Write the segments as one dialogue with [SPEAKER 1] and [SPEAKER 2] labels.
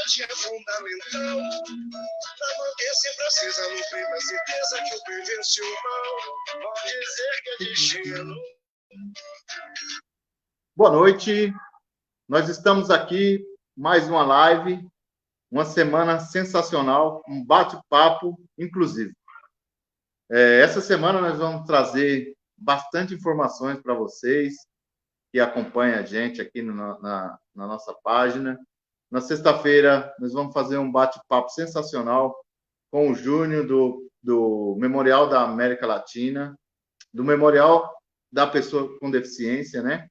[SPEAKER 1] coragem é fundamental. Pra manter sempre acesa no peito a certeza que o bem vence o mal. Pode dizer que é destino.
[SPEAKER 2] Boa noite, nós estamos aqui, mais uma live, uma semana sensacional, um bate-papo inclusivo. Essa semana nós vamos trazer bastante informações para vocês que acompanham a gente aqui na nossa página. Na sexta-feira nós vamos fazer um bate-papo sensacional com o Júnior do Memorial da América Latina, do Memorial da Pessoa com Deficiência, né?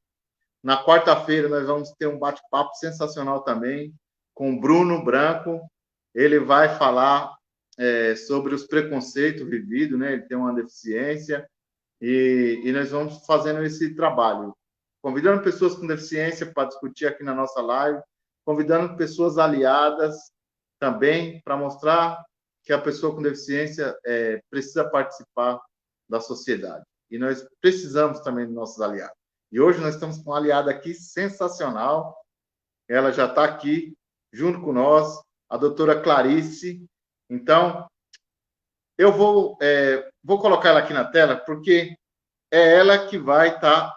[SPEAKER 2] Na quarta-feira, nós vamos ter um bate-papo sensacional também com o Bruno Branco. Ele vai falar sobre os preconceitos vividos, né? Ele tem uma deficiência e nós vamos fazendo esse trabalho, convidando pessoas com deficiência para discutir aqui na nossa live, convidando pessoas aliadas também para mostrar que a pessoa com deficiência precisa participar da sociedade. E nós precisamos também dos nossos aliados. E hoje nós estamos com uma aliada aqui sensacional. Ela já está aqui junto com nós, a doutora Clarice. Então, eu vou colocar ela aqui na tela, porque é ela que vai estar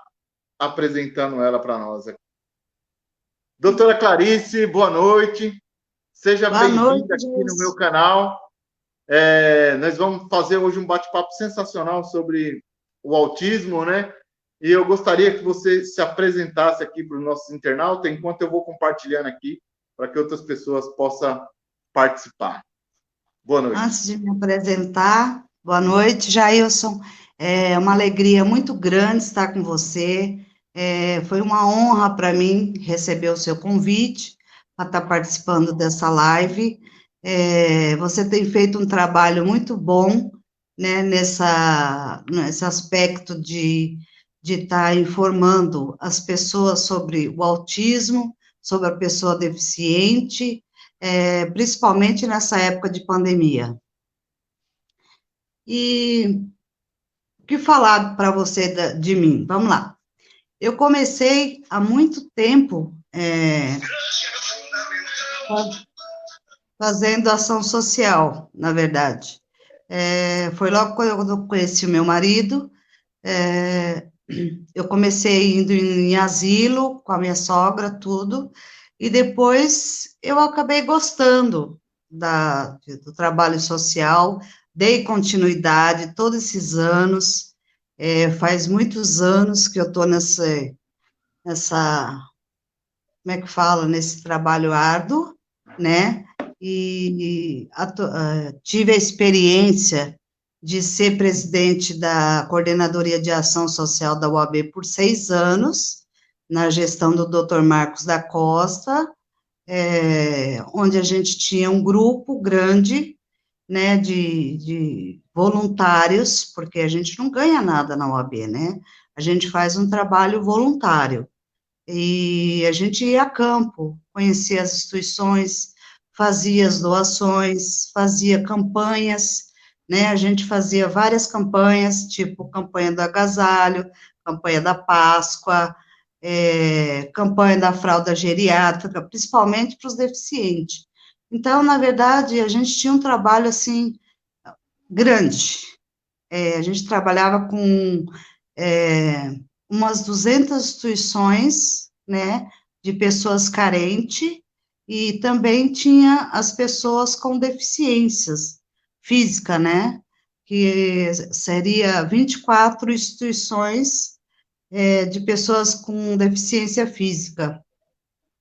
[SPEAKER 2] apresentando ela para nós aqui. Doutora Clarice, boa noite. Seja bem-vinda aqui no meu canal. Nós vamos fazer hoje um bate-papo sensacional sobre o autismo, né? E eu gostaria que você se apresentasse aqui para os nossos internautas, enquanto eu vou compartilhando aqui, para que outras pessoas possam participar. Boa noite.
[SPEAKER 3] Antes de me apresentar, boa noite, Jailson. É uma alegria muito grande estar com você. Foi uma honra para mim receber o seu convite para estar participando dessa live. Você tem feito um trabalho muito bom, né, nesse aspecto de estar informando as pessoas sobre o autismo, sobre a pessoa deficiente, principalmente nessa época de pandemia. E o que falar para você de mim? Vamos lá. Eu comecei há muito tempo fazendo ação social, na verdade. Foi logo quando eu conheci o meu marido. Eu comecei indo em asilo com a minha sogra, tudo, e depois eu acabei gostando do trabalho social, dei continuidade todos esses anos, faz muitos anos que eu estou como é que fala, nesse trabalho árduo, né, e tive a experiência de ser presidente da Coordenadoria de Ação Social da UAB por 6 anos, na gestão do Dr. Marcos da Costa, onde a gente tinha um grupo grande, né, de voluntários, porque a gente não ganha nada na UAB, né, a gente faz um trabalho voluntário, e a gente ia a campo, conhecia as instituições, fazia as doações, fazia campanhas, né, a gente fazia várias campanhas, tipo campanha do agasalho, campanha da Páscoa, campanha da fralda geriátrica, principalmente para os deficientes. Então, na verdade, a gente tinha um trabalho, assim, grande. A gente trabalhava com umas 200 instituições, né, de pessoas carentes, e também tinha as pessoas com deficiências física, né, que seria 24 instituições de pessoas com deficiência física.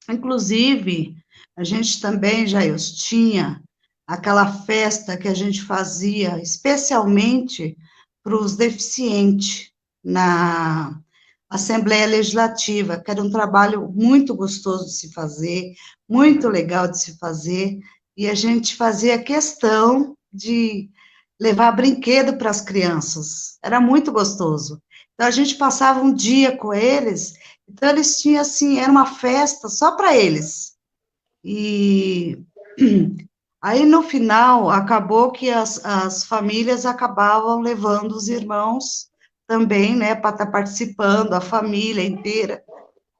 [SPEAKER 3] Inclusive, a gente também, Jailson, tinha aquela festa que a gente fazia especialmente para os deficientes na Assembleia Legislativa, que era um trabalho muito gostoso de se fazer, muito legal de se fazer, e a gente fazia questão de levar brinquedo para as crianças, era muito gostoso. Então, a gente passava um dia com eles, então eles tinham, assim, era uma festa só para eles. E aí, no final, acabou que as famílias acabavam levando os irmãos também, né, para estar participando, a família inteira.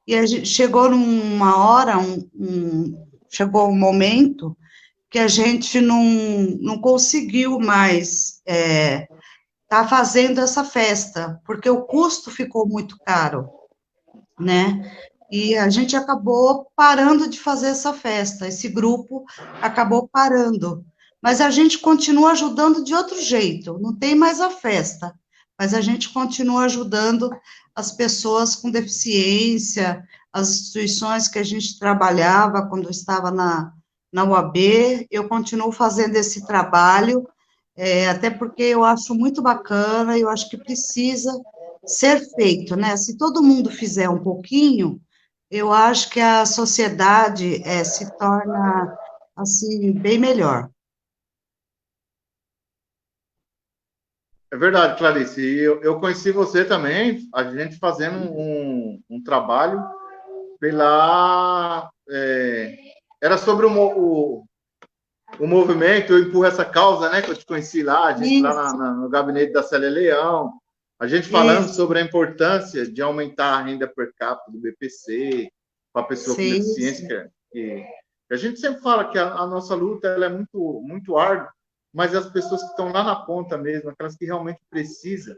[SPEAKER 3] E a gente chegou numa hora, chegou um momento que a gente não conseguiu mais tá fazendo essa festa, porque o custo ficou muito caro, né? E a gente acabou parando de fazer essa festa, esse grupo acabou parando. Mas a gente continua ajudando de outro jeito, não tem mais a festa, mas a gente continua ajudando as pessoas com deficiência, as instituições que a gente trabalhava quando estava na UAB, eu continuo fazendo esse trabalho, até porque eu acho muito bacana, eu acho que precisa ser feito, né? Se todo mundo fizer um pouquinho, eu acho que a sociedade se torna, assim, bem melhor.
[SPEAKER 2] É verdade, Clarice. E eu conheci você também, a gente fazendo um trabalho pela. Era sobre o movimento, eu empurro essa causa, né? Que eu te conheci lá, a gente lá
[SPEAKER 3] Isso,
[SPEAKER 2] no gabinete da Célia Leão, a gente falando
[SPEAKER 3] isso,
[SPEAKER 2] sobre a importância de aumentar a renda per capita do BPC para a pessoa com
[SPEAKER 3] sim,
[SPEAKER 2] deficiência,
[SPEAKER 3] sim.
[SPEAKER 2] que a gente sempre fala que a nossa luta ela é muito árdua, mas as pessoas que estão lá na ponta mesmo, aquelas que realmente precisam,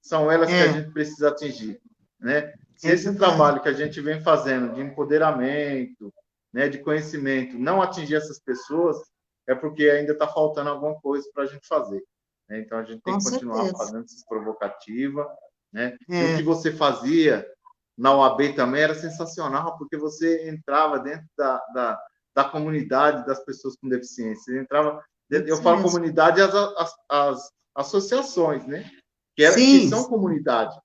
[SPEAKER 2] são elas que a
[SPEAKER 3] É,
[SPEAKER 2] gente precisa atingir, né? Se
[SPEAKER 3] é
[SPEAKER 2] esse
[SPEAKER 3] verdade.
[SPEAKER 2] trabalho que a gente vem fazendo de empoderamento, né, de conhecimento, não atingir essas pessoas, é porque ainda está faltando alguma coisa para a gente fazer, né? Então a gente tem
[SPEAKER 3] Com
[SPEAKER 2] que continuar
[SPEAKER 3] certeza.
[SPEAKER 2] fazendo essas provocativas, né? E o que
[SPEAKER 3] É,
[SPEAKER 2] você fazia na OAB também era sensacional, porque você entrava dentro da comunidade das pessoas com deficiência. Você entrava, eu
[SPEAKER 3] isso
[SPEAKER 2] falo
[SPEAKER 3] mesmo.
[SPEAKER 2] comunidade, as associações, né? Que
[SPEAKER 3] Sim,
[SPEAKER 2] são comunidade,
[SPEAKER 3] é,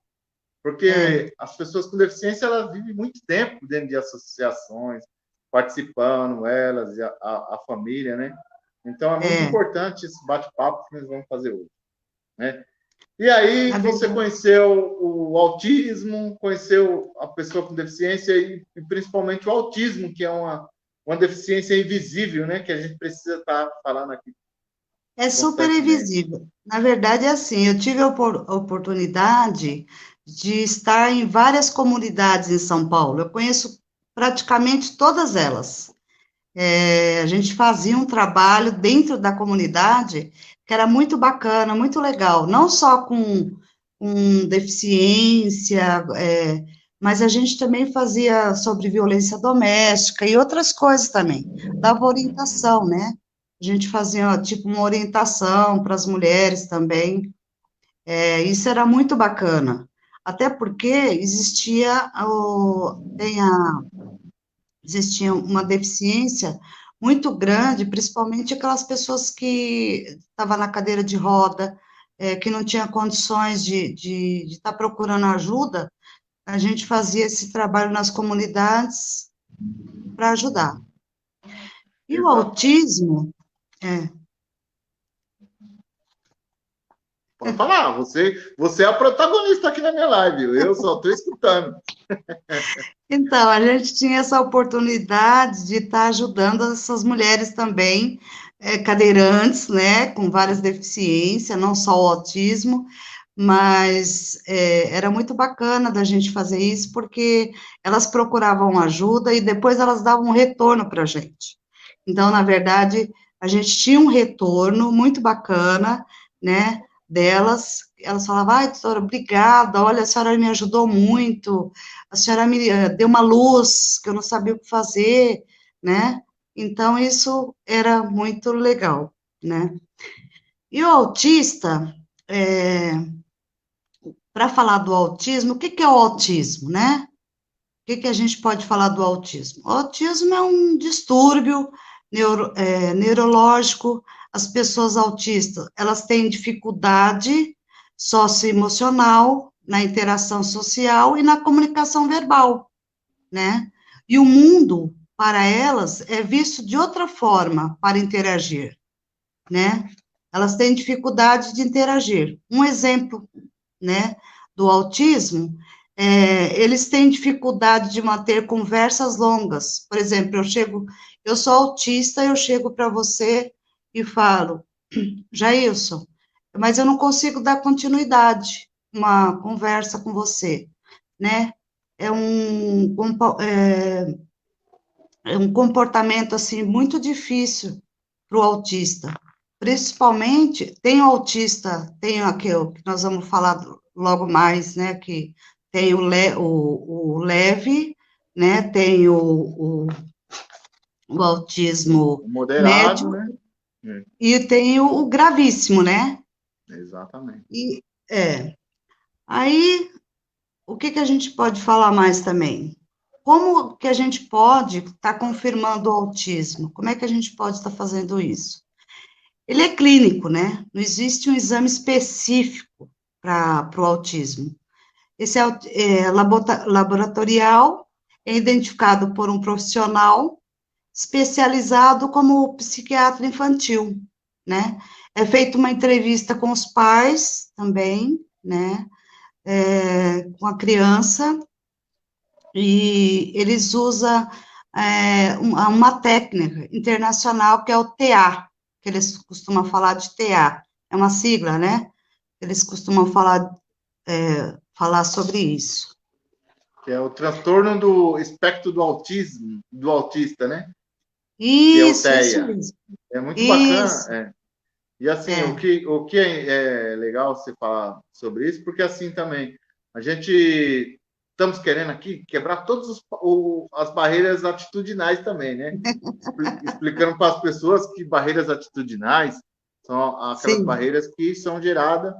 [SPEAKER 2] porque as pessoas com deficiência elas vivem muito tempo dentro de associações, participando, elas e a família, né? Então é muito
[SPEAKER 3] é,
[SPEAKER 2] importante esse bate-papo que nós vamos fazer hoje, né? E aí
[SPEAKER 3] na
[SPEAKER 2] você
[SPEAKER 3] verdade.
[SPEAKER 2] conheceu o autismo, conheceu a pessoa com deficiência e principalmente o autismo, que é uma deficiência invisível, né? Que a gente precisa estar falando aqui
[SPEAKER 3] É super
[SPEAKER 2] constantemente.
[SPEAKER 3] invisível. Na verdade, é assim, eu tive a oportunidade de estar em várias comunidades em São Paulo. Eu conheço praticamente todas elas. A gente fazia um trabalho dentro da comunidade que era muito bacana, muito legal, não só com deficiência, mas a gente também fazia sobre violência doméstica e outras coisas também, dava orientação, né? A gente fazia, tipo, uma orientação para as mulheres também, isso era muito bacana, até porque existia uma deficiência muito grande, principalmente aquelas pessoas que estavam na cadeira de roda, que não tinha condições de estar procurando ajuda, a gente fazia esse trabalho nas comunidades para ajudar. E o
[SPEAKER 2] Exato.
[SPEAKER 3] autismo, é,
[SPEAKER 2] Pode falar, você é a protagonista aqui na minha live, eu só estou escutando.
[SPEAKER 3] então, a gente tinha essa oportunidade de estar ajudando essas mulheres também, cadeirantes, né, com várias deficiências, não só o autismo, mas era muito bacana da gente fazer isso, porque elas procuravam ajuda e depois elas davam um retorno para a gente. Então, na verdade, a gente tinha um retorno muito bacana, né, delas, elas falavam, ai, doutora, obrigada, olha, a senhora me ajudou muito, a senhora me deu uma luz, que eu não sabia o que fazer, né, então isso era muito legal, né. E o autista, para falar do autismo, o que que é o autismo, né? O que que a gente pode falar do autismo? O autismo é um distúrbio neurológico. As pessoas autistas, elas têm dificuldade socioemocional na interação social e na comunicação verbal, né? E o mundo, para elas, é visto de outra forma para interagir, né? Elas têm dificuldade de interagir. Um exemplo, né, do autismo, eles têm dificuldade de manter conversas longas. Por exemplo, eu sou autista, eu chego para você e falo, Jailson, mas eu não consigo dar continuidade uma conversa com você, né? É um, é um comportamento, assim, muito difícil para o autista. Principalmente, tem o autista, tem aquele que nós vamos falar logo mais, né, que tem o leve, né, tem o autismo
[SPEAKER 2] O moderado,
[SPEAKER 3] médio
[SPEAKER 2] né? É,
[SPEAKER 3] e tem o gravíssimo, né?
[SPEAKER 2] exatamente.
[SPEAKER 3] E, aí, o que que a gente pode falar mais também? Como que a gente pode estar confirmando o autismo? Como é que a gente pode estar fazendo isso? Ele é clínico, né? Não existe um exame específico para o autismo. Esse laboratorial é identificado por um profissional especializado como psiquiatra infantil, né? É feita uma entrevista com os pais também, né? Com a criança, e eles usam uma técnica internacional que é o TA, que eles costumam falar de TA, é uma sigla, né? Eles costumam falar sobre isso.
[SPEAKER 2] Que é o transtorno do espectro do autismo, do autista, né? Que é o
[SPEAKER 3] Isso
[SPEAKER 2] TEA.
[SPEAKER 3] mesmo.
[SPEAKER 2] É muito bacana.
[SPEAKER 3] Isso,
[SPEAKER 2] E assim, o
[SPEAKER 3] é.
[SPEAKER 2] que, o que é legal você falar sobre isso, porque assim também, a gente estamos querendo aqui quebrar todas as barreiras atitudinais também, né? Explicando para as pessoas que barreiras atitudinais são aquelas
[SPEAKER 3] Sim,
[SPEAKER 2] barreiras que são geradas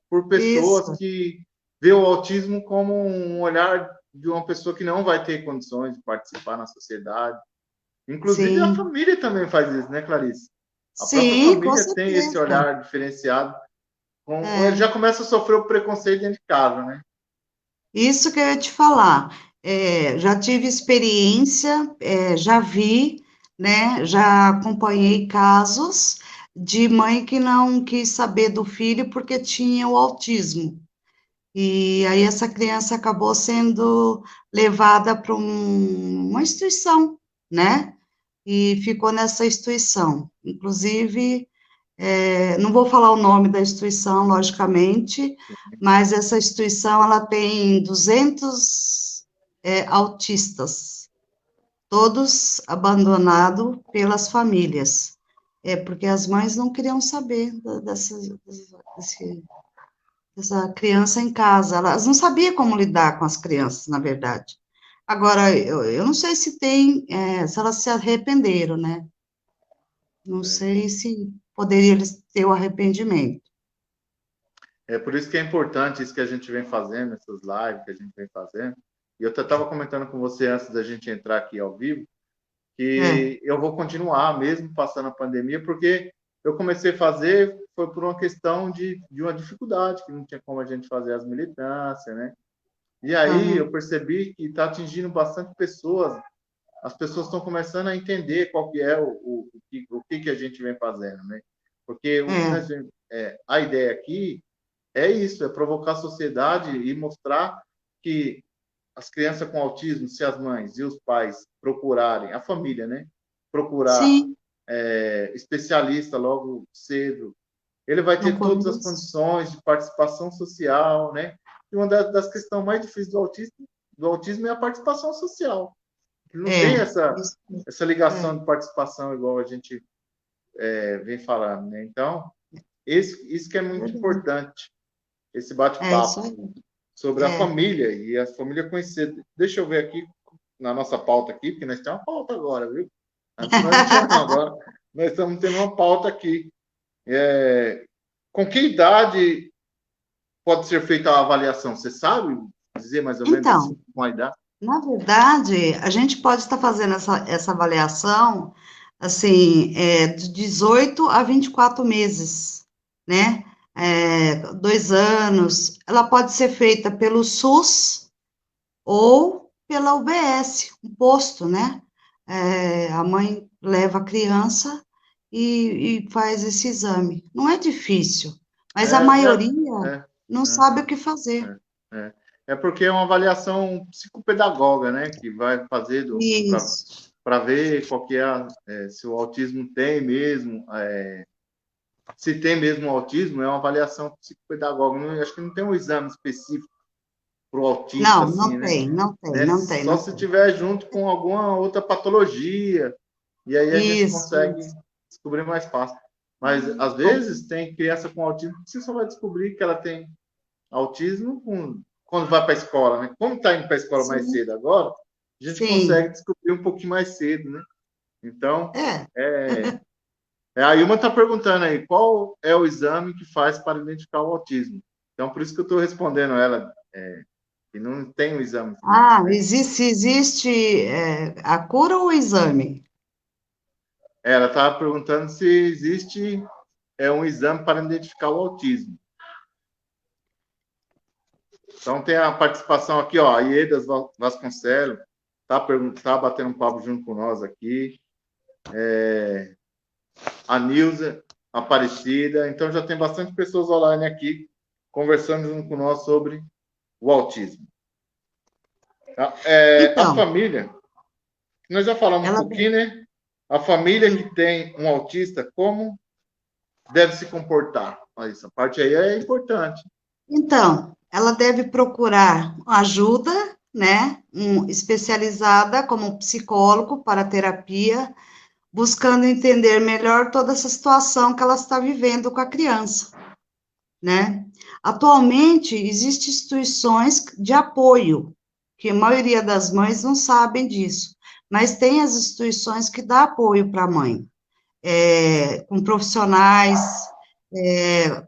[SPEAKER 2] por pessoas
[SPEAKER 3] isso,
[SPEAKER 2] que vê o autismo como um olhar de uma pessoa que não vai ter condições de participar na sociedade. Inclusive a
[SPEAKER 3] sim,
[SPEAKER 2] família também faz isso, né, Clarice? A própria
[SPEAKER 3] sim, com
[SPEAKER 2] família tem esse
[SPEAKER 3] certeza.
[SPEAKER 2] olhar diferenciado. Ele
[SPEAKER 3] É.
[SPEAKER 2] já começa a sofrer o preconceito dentro de casa, né?
[SPEAKER 3] Isso que eu ia te falar. Já tive experiência, já vi, né? Já acompanhei casos de mãe que não quis saber do filho porque tinha o autismo. E aí essa criança acabou sendo levada para uma instituição, né? E ficou nessa instituição. Inclusive, não vou falar o nome da instituição, logicamente, mas essa instituição ela tem 200 autistas, todos abandonados pelas famílias, porque as mães não queriam saber dessa criança em casa, elas não sabiam como lidar com as crianças, na verdade. Agora, eu não sei se se elas se arrependeram, né? Não sei se poderia eles ter o arrependimento.
[SPEAKER 2] É por isso que é importante isso que a gente vem fazendo, essas lives que a gente vem fazendo. E eu estava comentando com você antes da gente entrar aqui ao vivo,
[SPEAKER 3] É,
[SPEAKER 2] que eu vou continuar mesmo passando a pandemia, porque eu comecei a fazer foi por uma questão de uma dificuldade, que não tinha como a gente fazer as militâncias, né? E aí eu
[SPEAKER 3] aham,
[SPEAKER 2] percebi que está atingindo bastante pessoas, as pessoas estão começando a entender qual que é o que a gente vem fazendo, né? Porque o que
[SPEAKER 3] é,
[SPEAKER 2] nós a ideia aqui é isso, é provocar a sociedade e mostrar que as crianças com autismo, se as mães e os pais procurarem, a família, né? Procurar
[SPEAKER 3] sim,
[SPEAKER 2] especialista logo cedo, ele vai
[SPEAKER 3] no
[SPEAKER 2] ter todas as
[SPEAKER 3] começo,
[SPEAKER 2] condições de participação social, né? E uma das questões mais difíceis do autismo é a participação social. Ele não tem
[SPEAKER 3] isso,
[SPEAKER 2] essa ligação
[SPEAKER 3] é,
[SPEAKER 2] de participação igual a gente vem falando, né? Então, isso que é muito
[SPEAKER 3] verdade,
[SPEAKER 2] importante, esse
[SPEAKER 3] é isso
[SPEAKER 2] bate-papo
[SPEAKER 3] aí,
[SPEAKER 2] sobre a
[SPEAKER 3] é,
[SPEAKER 2] família e a família conhecer. Deixa eu ver aqui na nossa pauta aqui, porque nós temos uma pauta agora, viu? Antes nós não tínhamos, não, agora nós estamos tendo uma pauta aqui. Com que idade pode ser feita a avaliação? Você sabe dizer mais ou menos assim,
[SPEAKER 3] então,
[SPEAKER 2] com a idade?
[SPEAKER 3] na verdade, a gente pode estar fazendo essa avaliação, assim, de 18 a 24 meses, né? 2 anos, ela pode ser feita pelo SUS ou pela UBS, um posto, né? A mãe leva a criança e faz esse exame. Não é difícil, mas a
[SPEAKER 2] É,
[SPEAKER 3] maioria
[SPEAKER 2] é,
[SPEAKER 3] não
[SPEAKER 2] é,
[SPEAKER 3] sabe o que fazer.
[SPEAKER 2] é. É porque é uma avaliação psicopedagoga, né? Que vai fazer
[SPEAKER 3] Isso,
[SPEAKER 2] para ver qual que se o autismo tem mesmo, se tem mesmo autismo, é uma avaliação psicopedagoga. Não, acho que não tem um exame específico para o autista,
[SPEAKER 3] Não,
[SPEAKER 2] assim,
[SPEAKER 3] não
[SPEAKER 2] né?
[SPEAKER 3] tem, não tem,
[SPEAKER 2] Né?
[SPEAKER 3] não tem,
[SPEAKER 2] Só
[SPEAKER 3] não
[SPEAKER 2] se
[SPEAKER 3] tem.
[SPEAKER 2] tiver junto com alguma outra patologia, e aí a gente consegue
[SPEAKER 3] Isso.
[SPEAKER 2] descobrir mais fácil. Mas, às vezes, tem criança com autismo que você só vai descobrir que ela tem autismo quando vai para a escola, né? Como está indo para a escola mais
[SPEAKER 3] Sim,
[SPEAKER 2] cedo agora, a gente consegue
[SPEAKER 3] sim.
[SPEAKER 2] descobrir um pouquinho mais cedo, né? Então,
[SPEAKER 3] É,
[SPEAKER 2] é, a Ilma está perguntando aí, qual é o exame que faz para identificar o autismo? Então, por isso que eu estou respondendo ela, que não tem o exame físico,
[SPEAKER 3] ah,
[SPEAKER 2] né?
[SPEAKER 3] existe a cura ou o exame?
[SPEAKER 2] Ela estava perguntando se existe um exame para identificar o autismo. Então, tem a participação aqui, ó, a Iedas Vasconcelos tá batendo um papo junto com nós aqui. A Nilza Aparecida. Então, já tem bastante pessoas online aqui conversando junto com nós sobre o autismo. A
[SPEAKER 3] Então,
[SPEAKER 2] família, nós já falamos um
[SPEAKER 3] ela,
[SPEAKER 2] pouquinho, né? A família que tem um autista, como deve se comportar? Essa parte aí é importante.
[SPEAKER 3] então, ela deve procurar ajuda, né, especializada como psicólogo para terapia, buscando entender melhor toda essa situação que ela está vivendo com a criança, né? Atualmente, existem instituições de apoio, que a maioria das mães não sabem disso, mas tem as instituições que dão apoio para a mãe, com profissionais,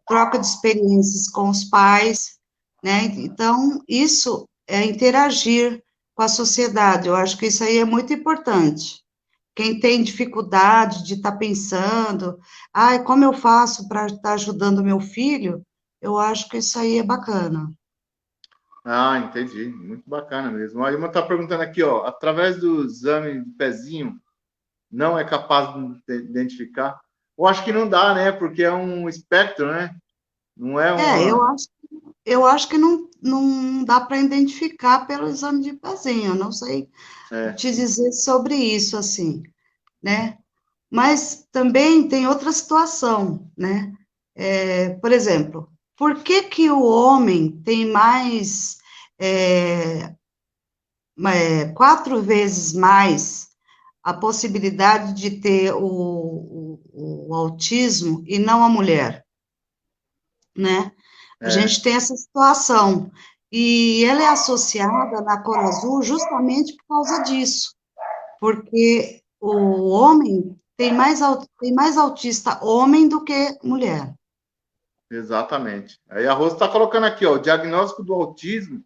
[SPEAKER 3] troca de experiências com os pais, né? Então, isso é interagir com a sociedade, eu acho que isso aí é muito importante. Quem tem dificuldade de estar pensando, ai, como eu faço para estar ajudando meu filho, eu acho que isso aí é bacana.
[SPEAKER 2] Ah, entendi. Muito bacana mesmo. A Ilma está perguntando aqui, ó, através do exame de pezinho, não é capaz de identificar? Eu acho que não dá, né? Porque é um espectro, né? Não é
[SPEAKER 3] É, eu
[SPEAKER 2] uma.
[SPEAKER 3] acho, eu acho que não dá para identificar pelo exame de pezinho, eu não sei
[SPEAKER 2] É,
[SPEAKER 3] te dizer sobre isso, assim, né? Mas também tem outra situação, né? Por exemplo, por que que o homem tem é, 4 vezes mais a possibilidade de ter o autismo e não a mulher, né? A gente
[SPEAKER 2] é,
[SPEAKER 3] tem essa situação. E ela é associada na cor azul justamente por causa disso, porque o homem tem mais autista homem do que mulher.
[SPEAKER 2] exatamente. Aí a Rosa está colocando aqui, ó, o diagnóstico do autismo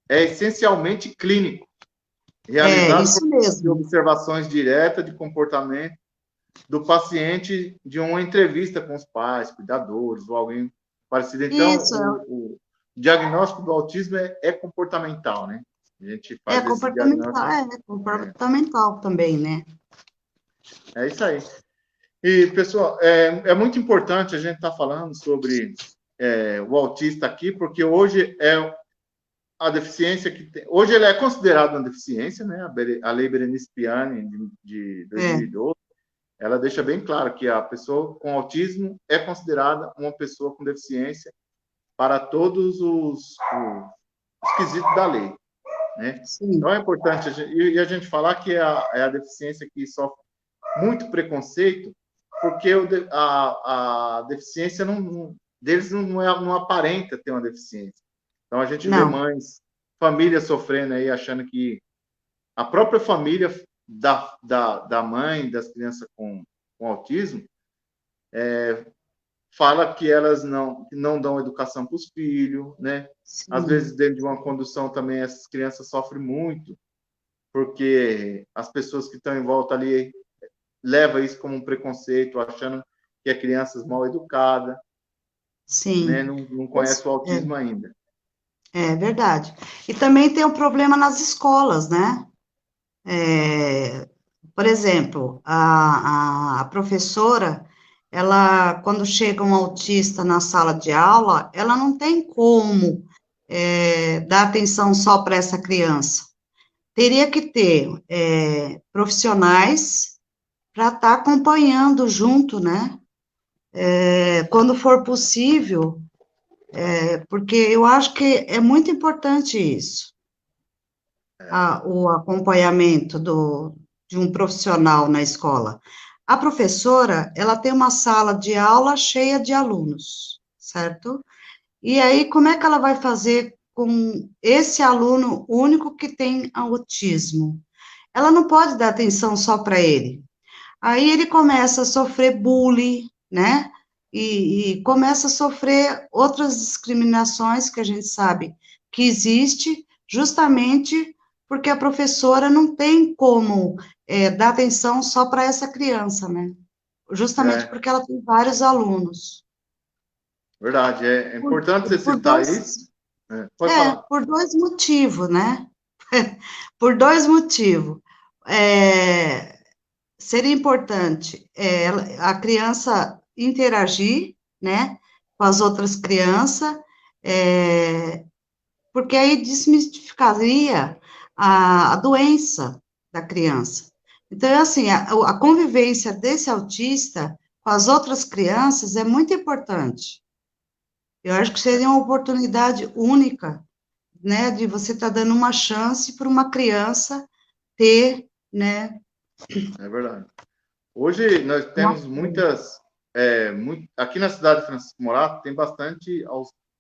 [SPEAKER 2] é essencialmente clínico,
[SPEAKER 3] É,
[SPEAKER 2] realizado por
[SPEAKER 3] isso
[SPEAKER 2] meio de
[SPEAKER 3] mesmo.
[SPEAKER 2] observações diretas de comportamento do paciente de uma entrevista com os pais, cuidadores ou alguém parecido. Então,
[SPEAKER 3] Isso,
[SPEAKER 2] o diagnóstico do autismo é comportamental, né? A gente
[SPEAKER 3] é
[SPEAKER 2] faz esse diagnóstico.
[SPEAKER 3] comportamental também, né?
[SPEAKER 2] É isso aí. E, pessoal, é muito importante a gente estar falando sobre o autista aqui, porque hoje é a deficiência que tem. Hoje ele é considerado uma deficiência, né? A Lei Berenice Piani, de
[SPEAKER 3] É,
[SPEAKER 2] 2012, ela deixa bem claro que a pessoa com autismo é considerada uma pessoa com deficiência para todos os quesitos da lei, né? Então
[SPEAKER 3] sim,
[SPEAKER 2] é importante a gente falar que é a deficiência que sofre muito preconceito, porque a deficiência deles não aparenta ter uma deficiência. Então a gente vê
[SPEAKER 3] não,
[SPEAKER 2] mães, famílias sofrendo aí, achando que a própria família da mãe das crianças com autismo fala que elas não dão educação para os filhos, né? Às
[SPEAKER 3] sim,
[SPEAKER 2] vezes, dentro de uma condução também, essas crianças sofrem muito, porque as pessoas que estão em volta ali levam isso como um preconceito, achando que é crianças mal educadas, né?
[SPEAKER 3] sim.
[SPEAKER 2] Não conhece
[SPEAKER 3] Isso,
[SPEAKER 2] o autismo ainda.
[SPEAKER 3] é verdade. E também tem um problema nas escolas, né? Por exemplo, a professora, ela, quando chega um autista na sala de aula, ela não tem como dar atenção só para essa criança. Teria que ter profissionais para estar acompanhando junto, né? Quando for possível, Porque eu acho que é muito importante isso, o acompanhamento de um profissional na escola. A professora, ela tem uma sala de aula cheia de alunos, certo? E aí, como é que ela vai fazer com esse aluno único que tem autismo? Ela não pode dar atenção só para ele. Aí ele começa a sofrer bullying, né? E começa a sofrer outras discriminações que a gente sabe que existe, justamente porque a professora não tem como dar atenção só para essa criança, né? Justamente
[SPEAKER 2] É,
[SPEAKER 3] porque ela tem vários alunos.
[SPEAKER 2] verdade. É
[SPEAKER 3] Por,
[SPEAKER 2] importante você
[SPEAKER 3] por
[SPEAKER 2] citar isso.
[SPEAKER 3] dois,
[SPEAKER 2] Pode falar.
[SPEAKER 3] por dois motivos, né? Por dois motivos. É, seria importante a criança interagir, né, com as outras crianças, porque aí desmistificaria a doença da criança. Então, assim, a convivência desse autista com as outras crianças é muito importante. Eu acho que seria uma oportunidade única, né, de você estar dando uma chance para uma criança ter, né,
[SPEAKER 2] É verdade. Hoje nós
[SPEAKER 3] uma...
[SPEAKER 2] temos muitas. Aqui na cidade de Francisco Morato tem bastante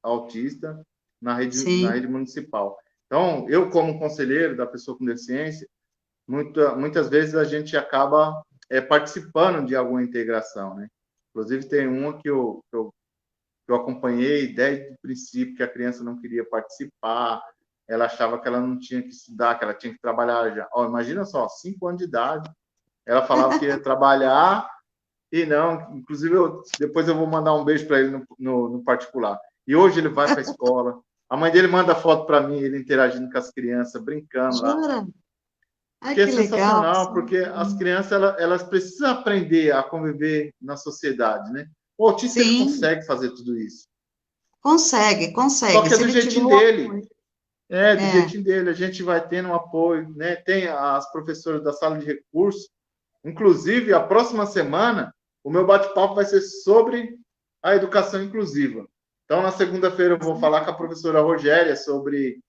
[SPEAKER 2] autista na
[SPEAKER 3] Sim,
[SPEAKER 2] rede municipal. Então, eu, como conselheiro da pessoa com deficiência, muitas vezes a gente acaba participando de alguma integração, né? Inclusive, tem uma que eu acompanhei desde o princípio, que a criança não queria participar, ela achava que ela não tinha que estudar, que ela tinha que trabalhar já. Imagina só, 5 anos de idade, ela falava que ia trabalhar e não, inclusive, depois eu vou mandar um beijo para ele no particular. E hoje ele vai para a escola, a mãe dele manda foto para mim, ele interagindo com as crianças, brincando lá.
[SPEAKER 3] jura? Ai,
[SPEAKER 2] Que é
[SPEAKER 3] que legal.
[SPEAKER 2] sensacional, porque as crianças elas precisam aprender a conviver na sociedade, né? O autista ele
[SPEAKER 3] Sim,
[SPEAKER 2] consegue fazer tudo isso,
[SPEAKER 3] consegue,
[SPEAKER 2] só
[SPEAKER 3] consegue.
[SPEAKER 2] que é
[SPEAKER 3] Se
[SPEAKER 2] do
[SPEAKER 3] ele tiver
[SPEAKER 2] jeitinho
[SPEAKER 3] o
[SPEAKER 2] dele.
[SPEAKER 3] apoio.
[SPEAKER 2] Do
[SPEAKER 3] É,
[SPEAKER 2] jeitinho dele, a gente vai tendo um apoio, né? Tem as professoras da sala de recursos. Inclusive, a próxima semana, o meu bate-papo vai ser sobre a educação inclusiva. Então, na segunda-feira, eu vou falar com a professora Rogéria sobre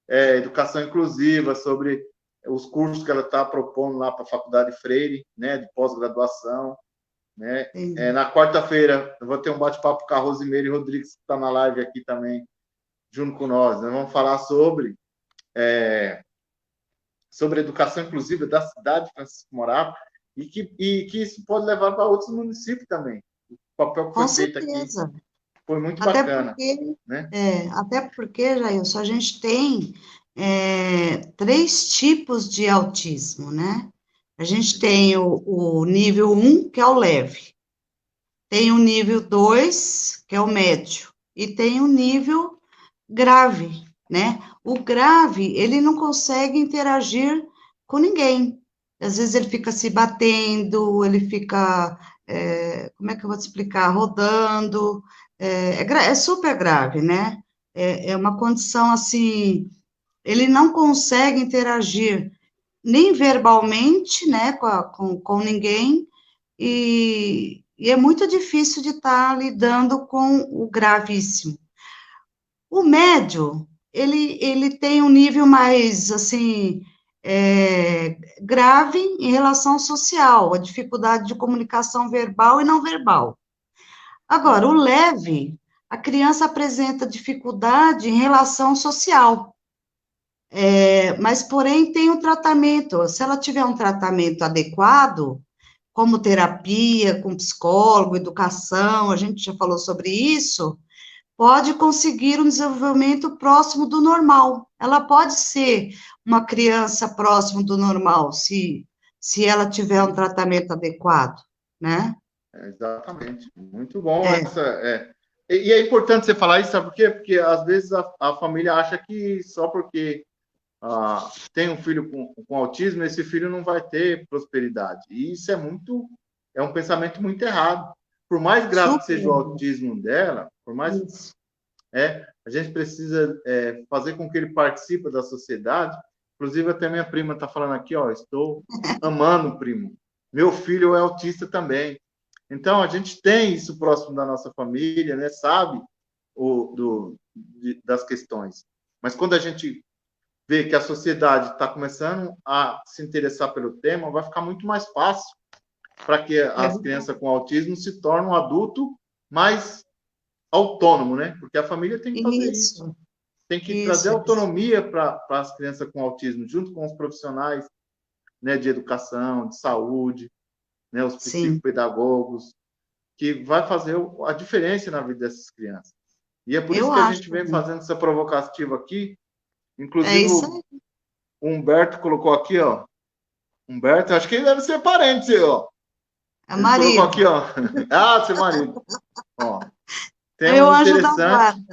[SPEAKER 2] educação inclusiva, sobre os cursos que ela está propondo lá para a Faculdade Freire, né, de pós-graduação. Né?
[SPEAKER 3] entendi.
[SPEAKER 2] Na quarta-feira, eu vou ter um bate-papo com a Rosimeire Rodrigues, que está na live aqui também, junto com nós. Nós vamos falar sobre a educação inclusiva da cidade de Francisco Morato e que isso pode levar para outros municípios também. O papel que
[SPEAKER 3] Com
[SPEAKER 2] foi feito aqui
[SPEAKER 3] certeza.
[SPEAKER 2] foi muito
[SPEAKER 3] Até
[SPEAKER 2] bacana,
[SPEAKER 3] porque,
[SPEAKER 2] né?
[SPEAKER 3] Jailson, a gente tem três tipos de autismo, né? A gente tem o nível um que é o leve, tem o nível 2 que é o médio, e tem o nível grave, né? O grave, ele não consegue interagir com ninguém. Às vezes ele fica se batendo, ele fica, como é que eu vou te explicar? Rodando, é super grave, né? É uma condição assim, ele não consegue interagir nem verbalmente, né, com ninguém, e é muito difícil de estar lidando com o gravíssimo. O médio, ele tem um nível mais, assim, grave em relação ao social, a dificuldade de comunicação verbal e não verbal. Agora, o leve, a criança apresenta dificuldade em relação social, mas, porém, tem um tratamento. Se ela tiver um tratamento adequado, como terapia, com psicólogo, educação, a gente já falou sobre isso, pode conseguir um desenvolvimento próximo do normal. Ela pode ser uma criança próximo do normal, se ela tiver um tratamento adequado, né?
[SPEAKER 2] Exatamente. Muito bom
[SPEAKER 3] É,
[SPEAKER 2] essa. E é importante você falar isso, sabe por quê? Porque às vezes a família acha que só porque tem um filho com autismo, esse filho não vai ter prosperidade. E isso é um pensamento muito errado. Por mais grave que seja o
[SPEAKER 3] super.
[SPEAKER 2] autismo dela, por mais
[SPEAKER 3] Isso.
[SPEAKER 2] a gente precisa fazer com que ele participe da sociedade. Inclusive, até minha prima está falando aqui, estou amando o primo. Meu filho é autista também. Então, a gente tem isso próximo da nossa família, né? Sabe das questões. Mas quando a gente vê que a sociedade está começando a se interessar pelo tema, vai ficar muito mais fácil para que as crianças com autismo se tornem um adulto mais autônomo, né? Porque a família tem que fazer isso. Tem que trazer autonomia para as crianças com autismo, junto com os profissionais, né, de educação, de saúde, né, os psicopedagogos, que vai fazer a diferença na vida dessas crianças. E é por isso que a gente vem fazendo essa provocativa aqui. Inclusive, o Humberto colocou aqui, ó. Humberto, acho que ele deve ser parente seu, ó.
[SPEAKER 3] É marido.
[SPEAKER 2] Colocou aqui, ó. Ah, seu marido. Ó. Tem
[SPEAKER 3] um interessante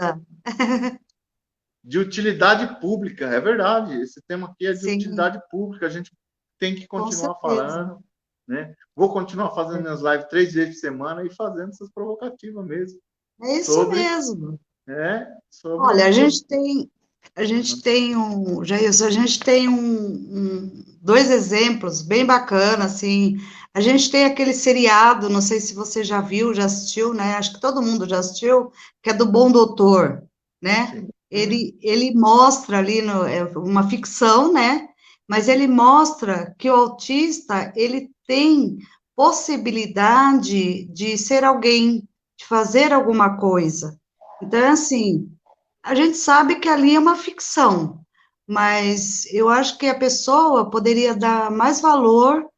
[SPEAKER 2] de utilidade pública, é verdade. Esse tema aqui é de utilidade pública. A gente tem que continuar falando, né? Vou continuar fazendo minhas lives 3 vezes por semana e fazendo essas provocativas mesmo.
[SPEAKER 3] É isso mesmo.
[SPEAKER 2] Olha,
[SPEAKER 3] a gente tem dois exemplos bem bacanas, assim. A gente tem aquele seriado, não sei se você já viu, já assistiu, né? Acho que todo mundo já assistiu, que é do Bom Doutor, né? Sim. Ele mostra ali, é uma ficção, né? Mas ele mostra que o autista, ele tem possibilidade de ser alguém, de fazer alguma coisa. Então, assim, a gente sabe que ali é uma ficção, mas eu acho que a pessoa poderia dar mais valor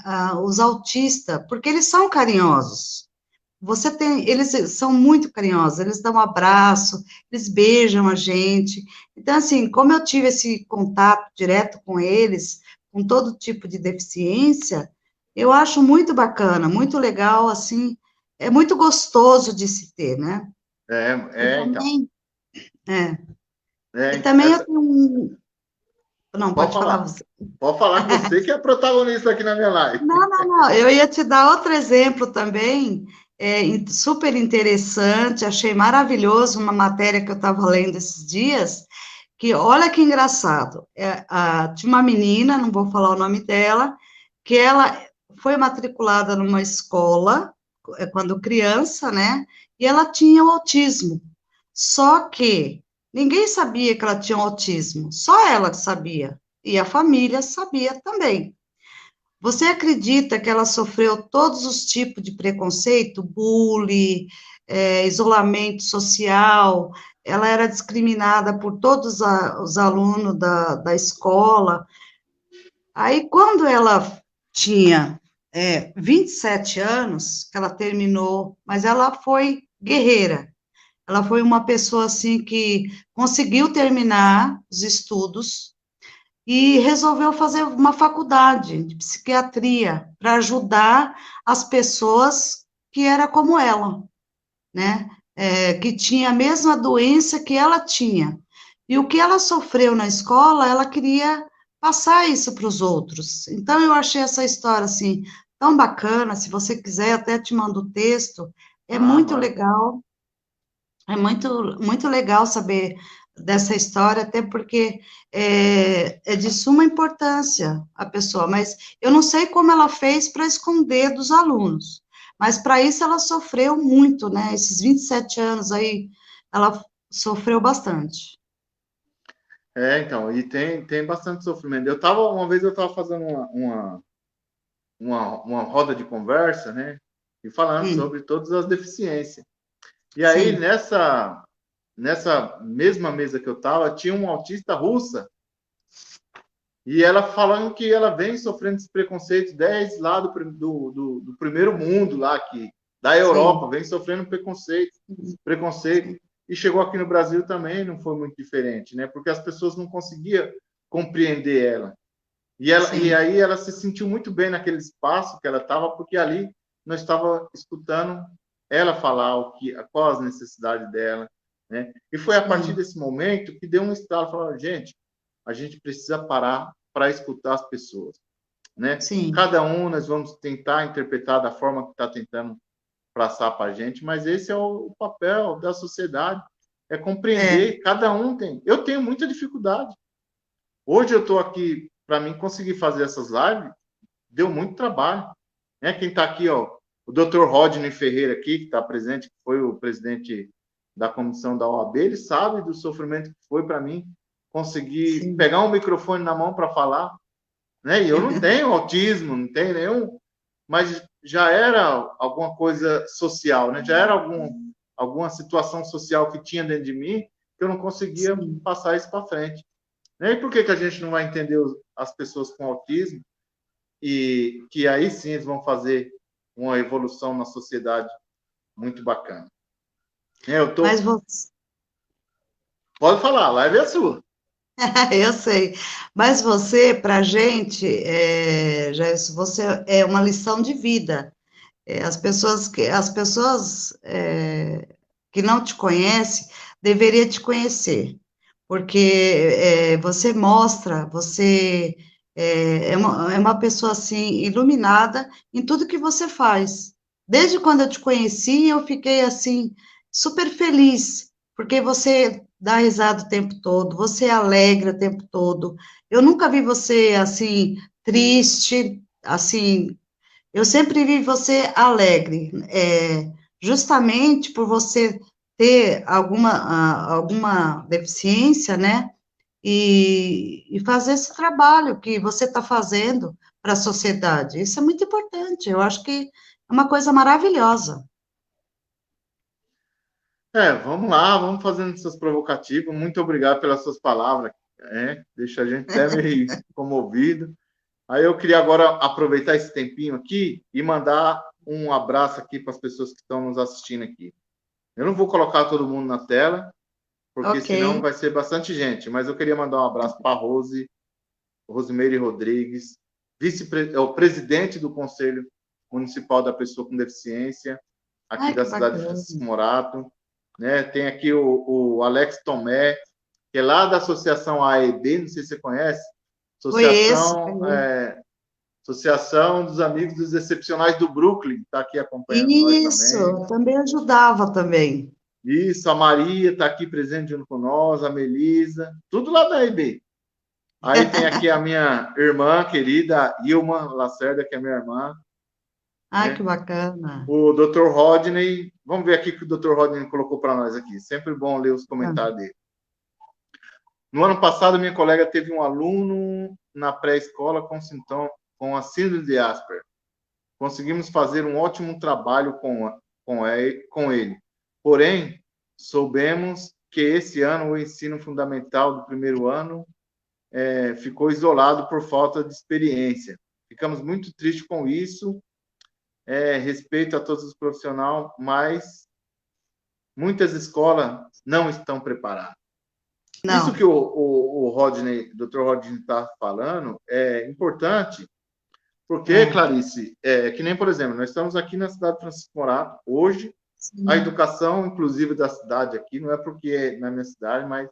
[SPEAKER 3] aos autistas, porque eles são carinhosos. Eles são muito carinhosos, eles dão um abraço, eles beijam a gente. Então, assim, como eu tive esse contato direto com eles, com todo tipo de deficiência, eu acho muito bacana, muito legal, assim, é muito gostoso de se ter, né? E também eu tenho Não, pode falar você.
[SPEAKER 2] Pode falar com você que é protagonista aqui na minha live.
[SPEAKER 3] Não. Eu ia te dar outro exemplo também, super interessante, achei maravilhoso uma matéria que eu estava lendo esses dias, que olha que engraçado, tinha uma menina, não vou falar o nome dela, que ela foi matriculada numa escola, quando criança, né, e ela tinha o autismo, só que ninguém sabia que ela tinha autismo, só ela sabia, e a família sabia também. Você acredita que ela sofreu todos os tipos de preconceito, bullying, isolamento social, ela era discriminada por todos os alunos da escola. Aí, quando ela tinha 27 anos, que ela terminou, mas ela foi guerreira. Ela foi uma pessoa, assim, que conseguiu terminar os estudos, e resolveu fazer uma faculdade de psiquiatria para ajudar as pessoas que era como ela, né? Que tinha a mesma doença que ela tinha. E o que ela sofreu na escola, ela queria passar isso para os outros. Então, eu achei essa história, assim, tão bacana. Se você quiser, até te mando o texto. É muito legal. É muito legal saber dessa história, até porque é de suma importância a pessoa, mas eu não sei como ela fez para esconder dos alunos, mas para isso ela sofreu muito, né? Esses 27 anos aí, ela sofreu bastante.
[SPEAKER 2] Então, e tem bastante sofrimento. Uma vez eu estava fazendo uma roda de conversa, né? E falando sobre todas as deficiências. E aí, nessa mesma mesa que eu estava, tinha uma autista russa, e ela falando que ela vem sofrendo esse preconceito desde lá do primeiro mundo, lá da Europa, vem sofrendo preconceito, e chegou aqui no Brasil também, não foi muito diferente, né? Porque as pessoas não conseguiam compreender ela. E aí ela se sentiu muito bem naquele espaço que ela estava, porque ali nós estava escutando ela falar qual as necessidades dela, né? E foi a partir desse momento que deu um estalo, falou, gente, a gente precisa parar para escutar as pessoas, né? Cada um nós vamos tentar interpretar da forma que está tentando passar para a gente, mas esse é o papel da sociedade, é compreender, cada um tem. Eu tenho muita dificuldade. Hoje eu estou aqui, para mim conseguir fazer essas lives, deu muito trabalho, né? Quem está aqui, ó, o Dr. Rodney Ferreira aqui, que está presente, que foi o presidente da comissão da OAB, ele sabe do sofrimento que foi para mim conseguir
[SPEAKER 3] Sim.
[SPEAKER 2] pegar um microfone na mão para falar, né? E eu não tenho autismo, não tenho nenhum, mas já era alguma coisa social, né? Já era alguma situação social que tinha dentro de mim que eu não conseguia
[SPEAKER 3] Sim.
[SPEAKER 2] passar isso para frente. E por que a gente não vai entender as pessoas com autismo e que aí sim eles vão fazer uma evolução na sociedade muito bacana?
[SPEAKER 3] Mas você,
[SPEAKER 2] Pode falar, a live é sua.
[SPEAKER 3] eu sei, mas você, para a gente, Jairson, você é uma lição de vida. As pessoas que não te conhecem deveriam te conhecer, porque você mostra, você é uma pessoa assim iluminada em tudo que você faz. Desde quando eu te conheci, eu fiquei assim super feliz, porque você dá risada o tempo todo, você alegra o tempo todo. Eu nunca vi você assim triste, assim. Eu sempre vi você alegre, justamente por você ter alguma deficiência, né? E fazer esse trabalho que você está fazendo para a sociedade. Isso é muito importante. Eu acho que é uma coisa maravilhosa.
[SPEAKER 2] Vamos lá, vamos fazendo essas provocativas. Muito obrigado pelas suas palavras. Deixa a gente até meio comovido. Aí eu queria agora aproveitar esse tempinho aqui e mandar um abraço aqui para as pessoas que estão nos assistindo aqui. Eu não vou colocar todo mundo na tela, porque
[SPEAKER 3] Ok.
[SPEAKER 2] senão vai ser bastante gente, mas eu queria mandar um abraço para a Rosimeire Rodrigues, o presidente do Conselho Municipal da Pessoa com Deficiência, aqui
[SPEAKER 3] Ai,
[SPEAKER 2] da
[SPEAKER 3] que
[SPEAKER 2] cidade de
[SPEAKER 3] bacana.
[SPEAKER 2] Francisco Morato. Né? Tem aqui o Alex Tomé, que é lá da Associação AEB, não sei se você conhece,
[SPEAKER 3] Conheço,
[SPEAKER 2] Associação,
[SPEAKER 3] conheço.
[SPEAKER 2] Associação dos Amigos dos Excepcionais do Brooklyn, está aqui acompanhando nós
[SPEAKER 3] Isso,
[SPEAKER 2] também.
[SPEAKER 3] eu também ajudava também.
[SPEAKER 2] Isso, a Maria está aqui presente junto com nós, a Melisa, tudo lá da AEB. Aí tem aqui a minha irmã querida, Ilma Lacerda, que é minha irmã,
[SPEAKER 3] Ai, que
[SPEAKER 2] né?
[SPEAKER 3] bacana.
[SPEAKER 2] O Dr. Rodney, vamos ver aqui o que o Dr. Rodney colocou para nós aqui. Sempre bom ler os
[SPEAKER 3] Ah,
[SPEAKER 2] comentários dele. No ano passado, minha colega teve um aluno na pré-escola com a síndrome de Asperger. Conseguimos fazer um ótimo trabalho com ele. Porém, soubemos que esse ano o ensino fundamental do primeiro ano ficou isolado por falta de experiência. Ficamos muito tristes com isso. Respeito a todos os profissionais, mas muitas escolas não estão preparadas. Isso que
[SPEAKER 3] não,
[SPEAKER 2] o Rodney, Dr. Rodney está falando é importante, porque,
[SPEAKER 3] é,
[SPEAKER 2] Clarice, que nem, por exemplo, nós estamos aqui na cidade de Francisco Morato, hoje, a
[SPEAKER 3] sim,
[SPEAKER 2] educação, inclusive, da cidade aqui, não é porque é na minha cidade, mas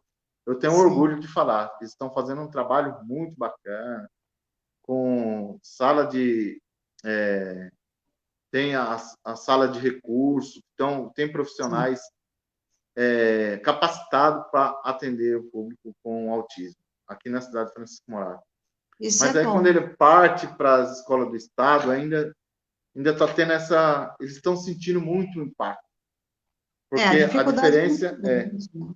[SPEAKER 2] eu tenho
[SPEAKER 3] sim,
[SPEAKER 2] orgulho de falar. Eles estão fazendo um trabalho muito bacana, com sala de... tem a sala de recursos, então, tem
[SPEAKER 3] sim.
[SPEAKER 2] profissionais capacitados para atender o público com autismo, aqui na cidade de Francisco Morato.
[SPEAKER 3] Isso é
[SPEAKER 2] Mas aí, quando
[SPEAKER 3] bom.
[SPEAKER 2] ele parte para as escolas do Estado, ainda está tendo essa... Eles estão sentindo muito o impacto,
[SPEAKER 3] A
[SPEAKER 2] porque a
[SPEAKER 3] dificuldade é muito
[SPEAKER 2] diferença é...
[SPEAKER 3] grande, né?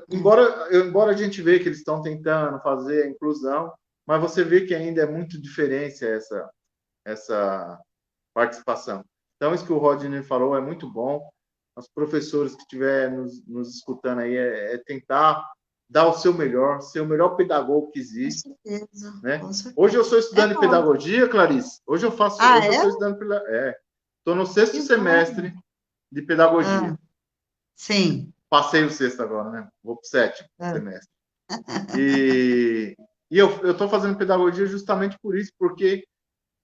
[SPEAKER 2] embora a gente veja que eles estão tentando fazer a inclusão, mas você vê que ainda é muito diferença essa participação. Então, isso que o Rodney falou é muito bom. Os professores que estiverem nos escutando aí tentar dar o seu melhor, ser o melhor pedagogo que
[SPEAKER 3] Com
[SPEAKER 2] existe,
[SPEAKER 3] certeza,
[SPEAKER 2] né?
[SPEAKER 3] com
[SPEAKER 2] Hoje eu
[SPEAKER 3] certeza.
[SPEAKER 2] sou
[SPEAKER 3] É
[SPEAKER 2] estudante de
[SPEAKER 3] bom.
[SPEAKER 2] pedagogia, Clarice. Hoje
[SPEAKER 3] Ah,
[SPEAKER 2] eu
[SPEAKER 3] é?
[SPEAKER 2] estou estudando estou no sexto
[SPEAKER 3] Que bom.
[SPEAKER 2] semestre de pedagogia.
[SPEAKER 3] Ah, sim.
[SPEAKER 2] Passei o sexto agora, né? Vou para o sétimo
[SPEAKER 3] Ah,
[SPEAKER 2] semestre. E, eu estou fazendo pedagogia justamente por isso, porque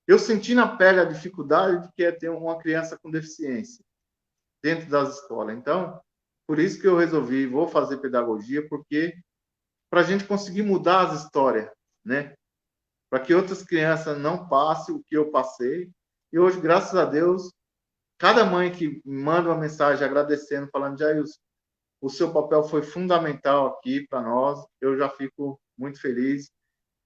[SPEAKER 2] eu senti na pele a dificuldade de que é ter uma criança com deficiência dentro das escolas. Então, por isso que eu resolvi, vou fazer pedagogia, porque para a gente conseguir mudar as histórias, né? Para que outras crianças não passem o que eu passei. E hoje, graças a Deus, cada mãe que manda uma mensagem agradecendo, falando, Jailson, o seu papel foi fundamental aqui para nós, eu já fico muito feliz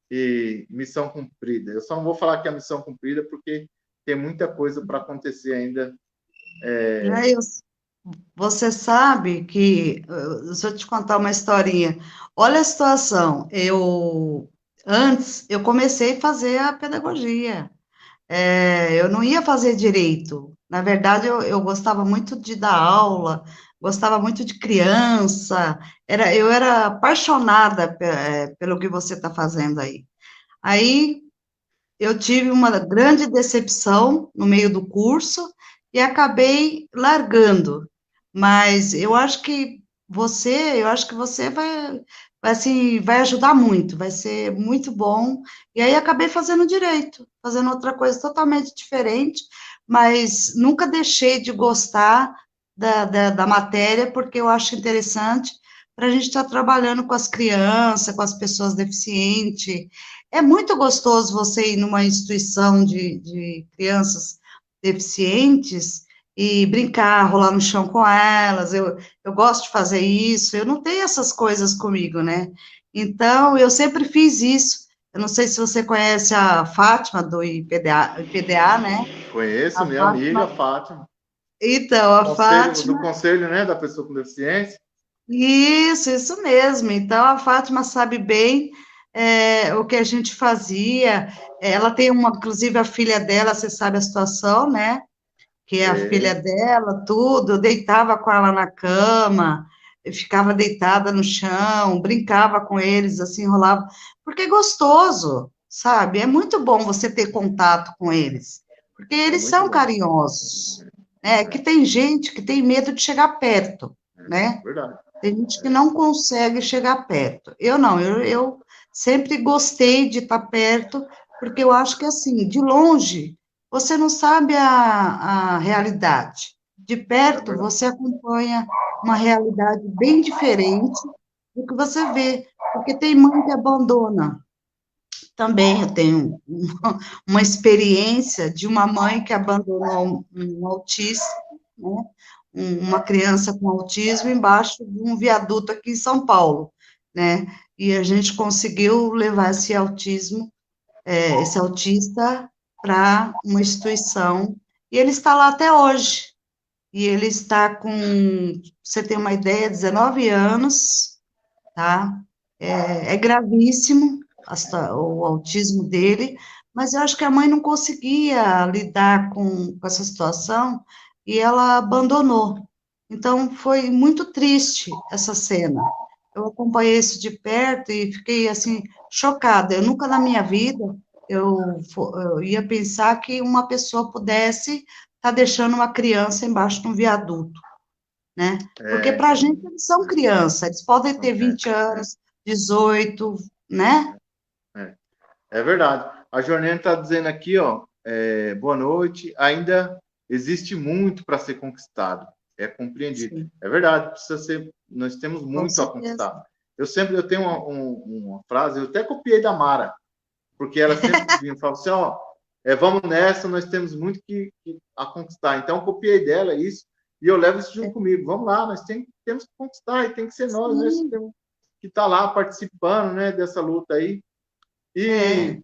[SPEAKER 2] e missão cumprida. Eu só não vou falar que é missão cumprida porque tem muita coisa para acontecer ainda.
[SPEAKER 3] Jair, Você sabe que, deixa eu te contar uma historinha. Olha a situação, antes, eu comecei a fazer a pedagogia. Eu não ia fazer direito. Na verdade, eu gostava muito de dar aula, gostava muito de criança, eu era apaixonada pelo que você está fazendo aí. Aí, eu tive uma grande decepção no meio do curso e acabei largando. Mas eu acho que você assim, vai ajudar muito, vai ser muito bom. E aí acabei fazendo direito, fazendo outra coisa totalmente diferente, mas nunca deixei de gostar da matéria, porque eu acho interessante para a gente estar trabalhando com as crianças, com as pessoas deficientes. É muito gostoso você ir numa instituição de crianças deficientes e brincar, rolar no chão com elas. Eu gosto de fazer isso. Eu não tenho essas coisas comigo, né? Então, eu sempre fiz isso. Eu não sei se você conhece a Fátima do IPDA, né?
[SPEAKER 2] Conheço
[SPEAKER 3] A
[SPEAKER 2] minha amiga
[SPEAKER 3] Fátima.
[SPEAKER 2] Fátima,
[SPEAKER 3] Então, a
[SPEAKER 2] do
[SPEAKER 3] Fátima.
[SPEAKER 2] conselho, né, da pessoa com deficiência.
[SPEAKER 3] Isso mesmo. Então, a Fátima sabe bem o que a gente fazia. Ela tem inclusive a filha dela, você sabe a situação, né? Que é a filha
[SPEAKER 2] É,
[SPEAKER 3] dela, tudo. Eu deitava com ela na cama, eu ficava deitada no chão, brincava com eles, assim, enrolava. Porque é gostoso, sabe? É muito bom você ter contato com eles, porque
[SPEAKER 2] é
[SPEAKER 3] eles
[SPEAKER 2] muito
[SPEAKER 3] são
[SPEAKER 2] bom.
[SPEAKER 3] carinhosos, né? Que
[SPEAKER 2] É,
[SPEAKER 3] tem gente que tem medo de chegar perto, né?
[SPEAKER 2] verdade.
[SPEAKER 3] Tem gente que não consegue chegar perto. Eu não, eu sempre gostei de estar perto, porque eu acho que, assim, de longe, você não sabe a realidade. De
[SPEAKER 2] É
[SPEAKER 3] perto,
[SPEAKER 2] verdade.
[SPEAKER 3] você acompanha uma realidade bem diferente do que você vê, porque tem mãe que abandona. Também eu tenho uma experiência de uma mãe que abandonou um autista, né? Uma criança com autismo embaixo de um viaduto aqui em São Paulo, né? E a gente conseguiu levar esse autista para uma instituição, e ele está lá até hoje. E ele está com, pra você ter uma ideia, 19 anos, tá? É gravíssimo o autismo dele, mas eu acho que a mãe não conseguia lidar com essa situação e ela abandonou. Então, foi muito triste essa cena. Eu acompanhei isso de perto e fiquei, assim, chocada. Eu nunca na minha vida eu ia pensar que uma pessoa pudesse estar deixando uma criança embaixo de um viaduto, né? Porque
[SPEAKER 2] É,
[SPEAKER 3] para a gente eles são crianças, eles podem ter
[SPEAKER 2] é,
[SPEAKER 3] 20
[SPEAKER 2] é,
[SPEAKER 3] anos, 18, né?
[SPEAKER 2] é. É verdade. A Jornena está dizendo aqui, ó, boa noite. Ainda existe muito para ser conquistado. É compreendido.
[SPEAKER 3] Sim,
[SPEAKER 2] É verdade. Precisa ser. Nós temos
[SPEAKER 3] com
[SPEAKER 2] muito a
[SPEAKER 3] certeza.
[SPEAKER 2] conquistar. Eu tenho uma frase. Eu até copiei da Mara, porque ela sempre vinha e falava assim, ó, vamos nessa. Nós temos muito a conquistar. Então eu copiei dela isso e eu levo isso junto comigo. Vamos lá. Temos que conquistar e tem que ser nós, né?
[SPEAKER 3] Sim,
[SPEAKER 2] Temos que estar lá participando, né, dessa luta aí.
[SPEAKER 3] é,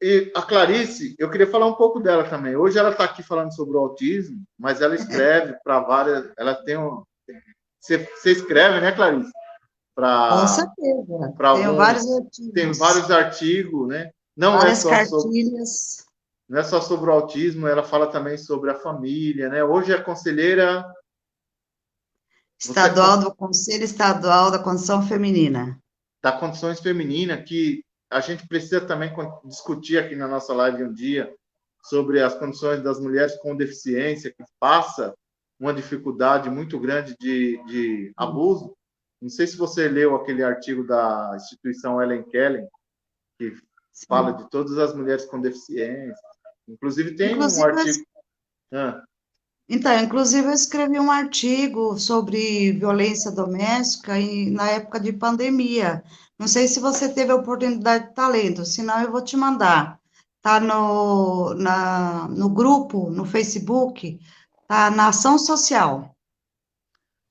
[SPEAKER 2] E a Clarice, eu queria falar um pouco dela também. Hoje ela está aqui falando sobre o autismo, mas ela escreve para várias. Ela tem um. Você escreve, né, Clarice?
[SPEAKER 3] com
[SPEAKER 2] Para
[SPEAKER 3] certeza. Tenho vários
[SPEAKER 2] alguns. Tem
[SPEAKER 3] artigos,
[SPEAKER 2] vários artigos, né?
[SPEAKER 3] várias cartilhas.
[SPEAKER 2] Não é só sobre o autismo, ela fala também sobre a família, né? Hoje é conselheira. Você é
[SPEAKER 3] Estadual do Conselho Estadual da Condição Feminina.
[SPEAKER 2] da Condições Femininas, que a gente precisa também discutir aqui na nossa live um dia sobre as condições das mulheres com deficiência, que passa uma dificuldade muito grande de abuso. Não sei se você leu aquele artigo da instituição Ellen Keller, que fala
[SPEAKER 3] Sim.
[SPEAKER 2] de todas as mulheres com deficiência. Inclusive, tem um
[SPEAKER 3] Inclusive,
[SPEAKER 2] artigo. Ah,
[SPEAKER 3] inclusive, eu escrevi um artigo sobre violência doméstica na época de pandemia. Não sei se você teve a oportunidade de estar lendo, senão eu vou te mandar. Está no grupo, no Facebook, está na Ação Social.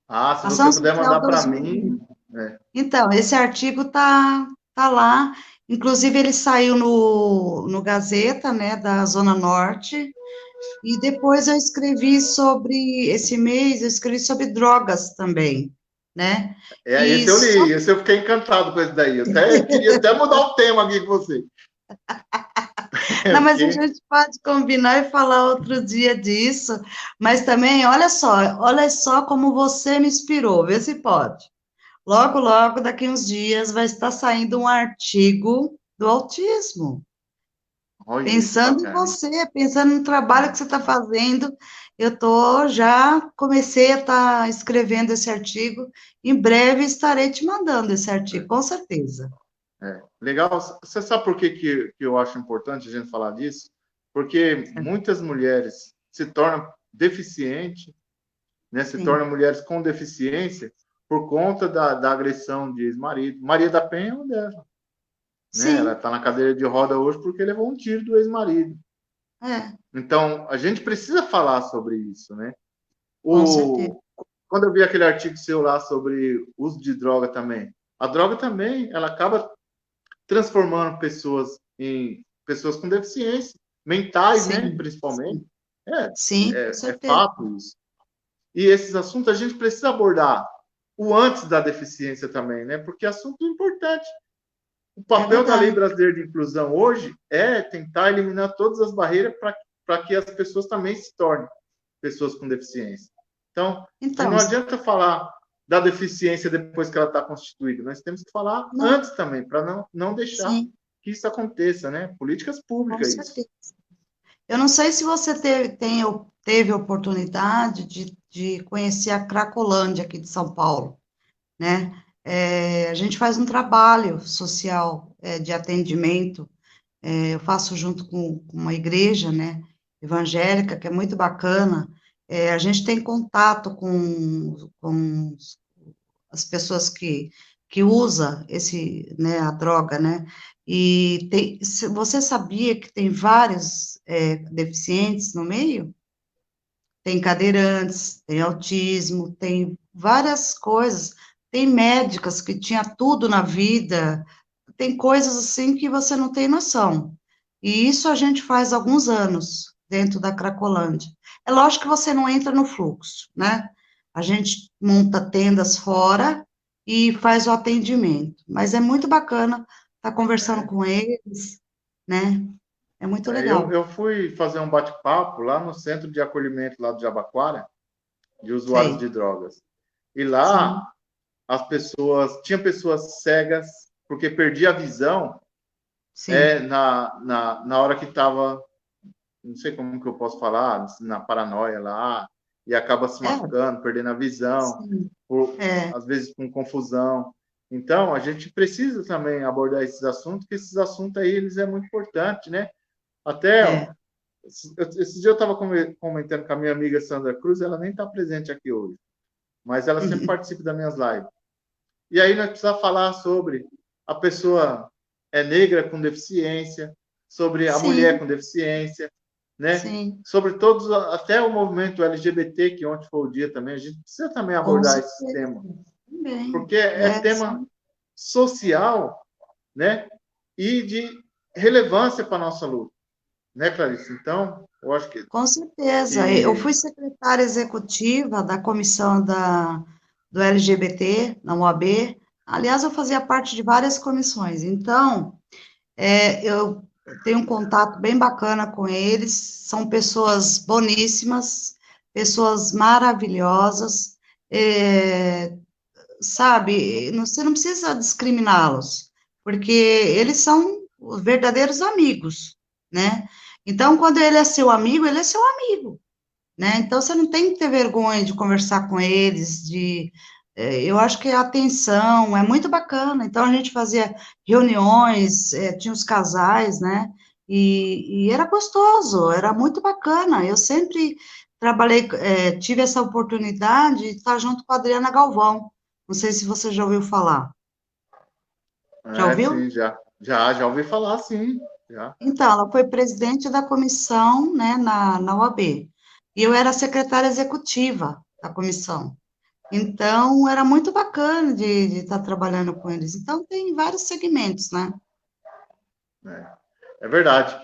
[SPEAKER 2] se você
[SPEAKER 3] Ação
[SPEAKER 2] puder
[SPEAKER 3] Social
[SPEAKER 2] mandar para mim.
[SPEAKER 3] 2020. Então, esse artigo tá lá. Inclusive, ele saiu no Gazeta, né, da Zona Norte. E depois eu escrevi sobre, esse mês, eu escrevi sobre drogas também, né? E
[SPEAKER 2] Esse eu
[SPEAKER 3] só
[SPEAKER 2] li, esse eu fiquei encantado com esse daí. Eu até queria até mudar o tema aqui com você.
[SPEAKER 3] Não, mas a
[SPEAKER 2] Porque,
[SPEAKER 3] gente pode combinar e falar outro dia disso. Mas também, olha só como você me inspirou, vê se pode. Logo, logo, daqui uns dias, vai estar saindo um artigo do autismo.
[SPEAKER 2] olha que
[SPEAKER 3] Pensando em
[SPEAKER 2] bacana, hein?
[SPEAKER 3] você, pensando no trabalho que você está fazendo, já comecei a estar escrevendo esse artigo. Em breve estarei te mandando esse artigo, com certeza.
[SPEAKER 2] Legal. Você sabe por que eu acho importante a gente falar disso? Porque muitas mulheres se tornam deficientes, né? Se
[SPEAKER 3] Sim,
[SPEAKER 2] tornam mulheres com deficiência por conta da agressão de ex-marido. Maria da Penha é uma delas, né? Ela
[SPEAKER 3] sim,
[SPEAKER 2] está na cadeira de roda hoje porque levou um tiro do ex-marido.
[SPEAKER 3] é,
[SPEAKER 2] Então, a gente precisa falar sobre isso, né?
[SPEAKER 3] com certeza.
[SPEAKER 2] Quando eu vi aquele artigo seu lá sobre uso de droga também, a droga também, ela acaba transformando pessoas em pessoas com deficiência mentais, né?
[SPEAKER 3] Sim,
[SPEAKER 2] Principalmente.
[SPEAKER 3] sim,
[SPEAKER 2] É,
[SPEAKER 3] sim, com
[SPEAKER 2] é
[SPEAKER 3] certeza.
[SPEAKER 2] fato isso. E esses assuntos a gente precisa abordar o antes da deficiência também, né? Porque é assunto importante. O
[SPEAKER 3] É
[SPEAKER 2] papel da Lei
[SPEAKER 3] verdade.
[SPEAKER 2] Brasileira de Inclusão hoje é tentar eliminar todas as barreiras para que as pessoas também se tornem pessoas com deficiência. Então,
[SPEAKER 3] Então,
[SPEAKER 2] não adianta falar da deficiência depois que ela está constituída. Nós temos que falar
[SPEAKER 3] não,
[SPEAKER 2] antes também, para não deixar
[SPEAKER 3] sim,
[SPEAKER 2] que isso aconteça, né? Políticas
[SPEAKER 3] com
[SPEAKER 2] públicas, isso.
[SPEAKER 3] certeza. Eu não sei se você teve oportunidade de conhecer a Cracolândia aqui de São Paulo, né? A gente faz um trabalho social, de atendimento, eu faço junto com uma igreja, né, evangélica, que é muito bacana. A gente tem contato com as pessoas que usam né, a droga, né, e você sabia que tem vários deficientes no meio? Tem cadeirantes, tem autismo, tem várias coisas, tem médicas que tinha tudo na vida, tem coisas assim que você não tem noção. E isso a gente faz há alguns anos dentro da Cracolândia. É lógico que você não entra no fluxo, né? A gente monta tendas fora e faz o atendimento. Mas é muito bacana estar conversando
[SPEAKER 2] É,
[SPEAKER 3] com eles, né? É muito legal.
[SPEAKER 2] eu fui fazer um bate-papo lá no Centro de Acolhimento lá do Jabaquara, de usuários
[SPEAKER 3] Sei.
[SPEAKER 2] de drogas. E lá
[SPEAKER 3] Sim.
[SPEAKER 2] tinha pessoas cegas, porque perdia a visão
[SPEAKER 3] Sim.
[SPEAKER 2] na hora que estava, não sei como que eu posso falar, na paranoia lá, e acaba se
[SPEAKER 3] É,
[SPEAKER 2] machucando, perdendo a visão,
[SPEAKER 3] sim. É,
[SPEAKER 2] às vezes com confusão. Então, a gente precisa também abordar esses assuntos, que esses assuntos aí, eles é muito importante, né? Até, ó,
[SPEAKER 3] é.
[SPEAKER 2] esse dia eu estava comentando com a minha amiga Sandra Cruz, ela nem está presente aqui hoje, mas ela sempre participa das minhas lives. E aí nós precisamos falar sobre a pessoa negra com deficiência, sobre a mulher
[SPEAKER 3] Sim,
[SPEAKER 2] com deficiência, né?
[SPEAKER 3] sim,
[SPEAKER 2] Sobre todos, até o movimento LGBT, que ontem foi o dia também, a gente precisa também
[SPEAKER 3] com
[SPEAKER 2] abordar esse
[SPEAKER 3] certeza.
[SPEAKER 2] tema,
[SPEAKER 3] Também.
[SPEAKER 2] porque é tema social, né? E de relevância para a nossa luta, né, Clarice? Então, eu acho
[SPEAKER 3] Com certeza. Eu
[SPEAKER 2] que
[SPEAKER 3] fui secretária executiva da comissão do LGBT na UAB. Aliás, eu fazia parte de várias comissões. Então, eu tenho um contato bem bacana com eles. São pessoas boníssimas, pessoas maravilhosas. É, sabe, você não precisa discriminá-los, porque eles são os verdadeiros amigos, né? Então, quando ele é seu amigo, ele é seu amigo, né? Então, você não tem que ter vergonha de conversar com eles, eu acho que a atenção é muito bacana. Então, a gente fazia reuniões, tinha os casais, né? E era gostoso, era muito bacana. Eu sempre trabalhei, tive essa oportunidade de estar junto com a Adriana Galvão. Não sei se você já ouviu falar. Já ouviu?
[SPEAKER 2] sim, já ouvi falar, sim, já.
[SPEAKER 3] Então, ela foi presidente da comissão, né, na OAB. E eu era secretária executiva da comissão. Então, era muito bacana de estar trabalhando com eles. Então, tem vários segmentos, né?
[SPEAKER 2] É, é verdade.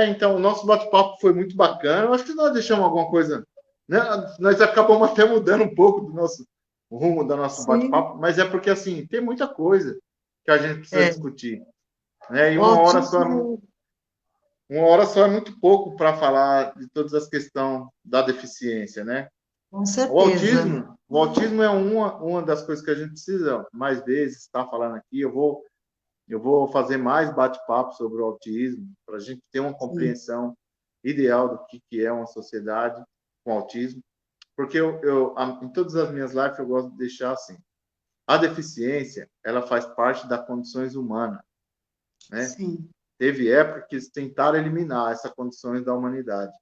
[SPEAKER 2] Então, o nosso bate-papo foi muito bacana. Eu acho que nós deixamos alguma coisa, né? Nós acabamos até mudando um pouco do nosso rumo, do nosso
[SPEAKER 3] Sim,
[SPEAKER 2] bate-papo, mas é porque, assim, tem muita coisa que a gente precisa
[SPEAKER 3] é.
[SPEAKER 2] discutir, né? E
[SPEAKER 3] O autismo,
[SPEAKER 2] uma hora só é muito pouco para falar de todas as questões da deficiência, né?
[SPEAKER 3] com certeza.
[SPEAKER 2] O autismo é uma das coisas que a gente precisa mais vezes estar falando aqui. Eu vou fazer mais bate-papo sobre o autismo, para a gente ter uma
[SPEAKER 3] Sim,
[SPEAKER 2] compreensão ideal do que é uma sociedade com autismo, porque em todas as minhas lives eu gosto de deixar assim, a deficiência, ela faz parte das condições humanas, né?
[SPEAKER 3] sim,
[SPEAKER 2] Teve época que eles tentaram eliminar essas condições da humanidade,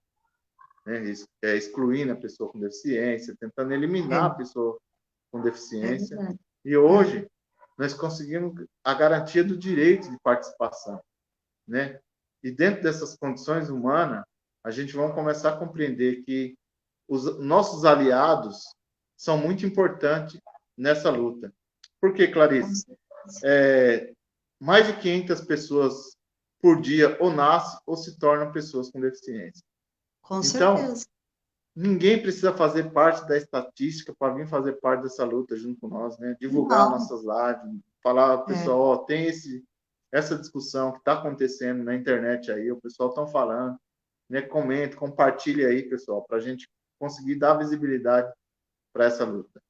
[SPEAKER 2] né? Excluindo a pessoa com deficiência, tentando eliminar a
[SPEAKER 3] é,
[SPEAKER 2] pessoa com
[SPEAKER 3] é
[SPEAKER 2] deficiência,
[SPEAKER 3] verdade.
[SPEAKER 2] e
[SPEAKER 3] É,
[SPEAKER 2] hoje nós conseguimos a garantia do direito de participação, né? E dentro dessas condições humanas, a gente vai começar a compreender que os nossos aliados são muito importantes nessa luta. Por que,
[SPEAKER 3] com
[SPEAKER 2] Clarice?
[SPEAKER 3] certeza.
[SPEAKER 2] Mais de 500 pessoas por dia ou nascem ou se tornam pessoas com deficiência.
[SPEAKER 3] Com
[SPEAKER 2] Então,
[SPEAKER 3] certeza.
[SPEAKER 2] ninguém precisa fazer parte da estatística para vir fazer parte dessa luta junto com nós, né? Divulgar
[SPEAKER 3] Não,
[SPEAKER 2] nossas lives, falar ao
[SPEAKER 3] é,
[SPEAKER 2] pessoal, ó, tem essa discussão que está acontecendo na internet aí, o pessoal está falando, né? Comenta, compartilhe aí, pessoal, para a gente conseguir dar visibilidade para essa luta.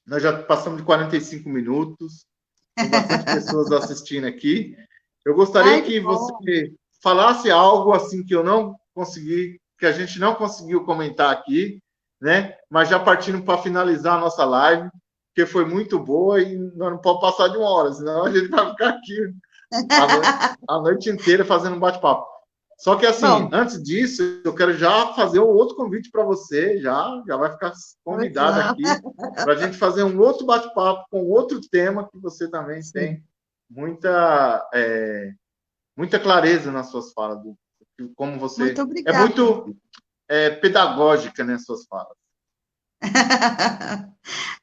[SPEAKER 2] Nós já passamos de 45 minutos, tem bastante pessoas assistindo aqui. Eu gostaria
[SPEAKER 3] ai, que
[SPEAKER 2] que
[SPEAKER 3] bom.
[SPEAKER 2] você falasse algo assim que eu não consegui, que a gente não conseguiu comentar aqui, né? Mas já partindo para finalizar a nossa live, que foi muito boa e nós não podemos passar de 1 hora, senão a gente vai ficar aqui a noite inteira fazendo um bate-papo. Só que assim,
[SPEAKER 3] Bom,
[SPEAKER 2] antes disso, eu quero já fazer um outro convite para você, já vai ficar
[SPEAKER 3] pois
[SPEAKER 2] convidado
[SPEAKER 3] não.
[SPEAKER 2] aqui para a gente fazer um outro bate-papo com outro tema que você também
[SPEAKER 3] Sim.
[SPEAKER 2] tem muita muita clareza nas suas falas, como
[SPEAKER 3] Muito
[SPEAKER 2] você é
[SPEAKER 3] obrigada.
[SPEAKER 2] muito pedagógica nas suas falas.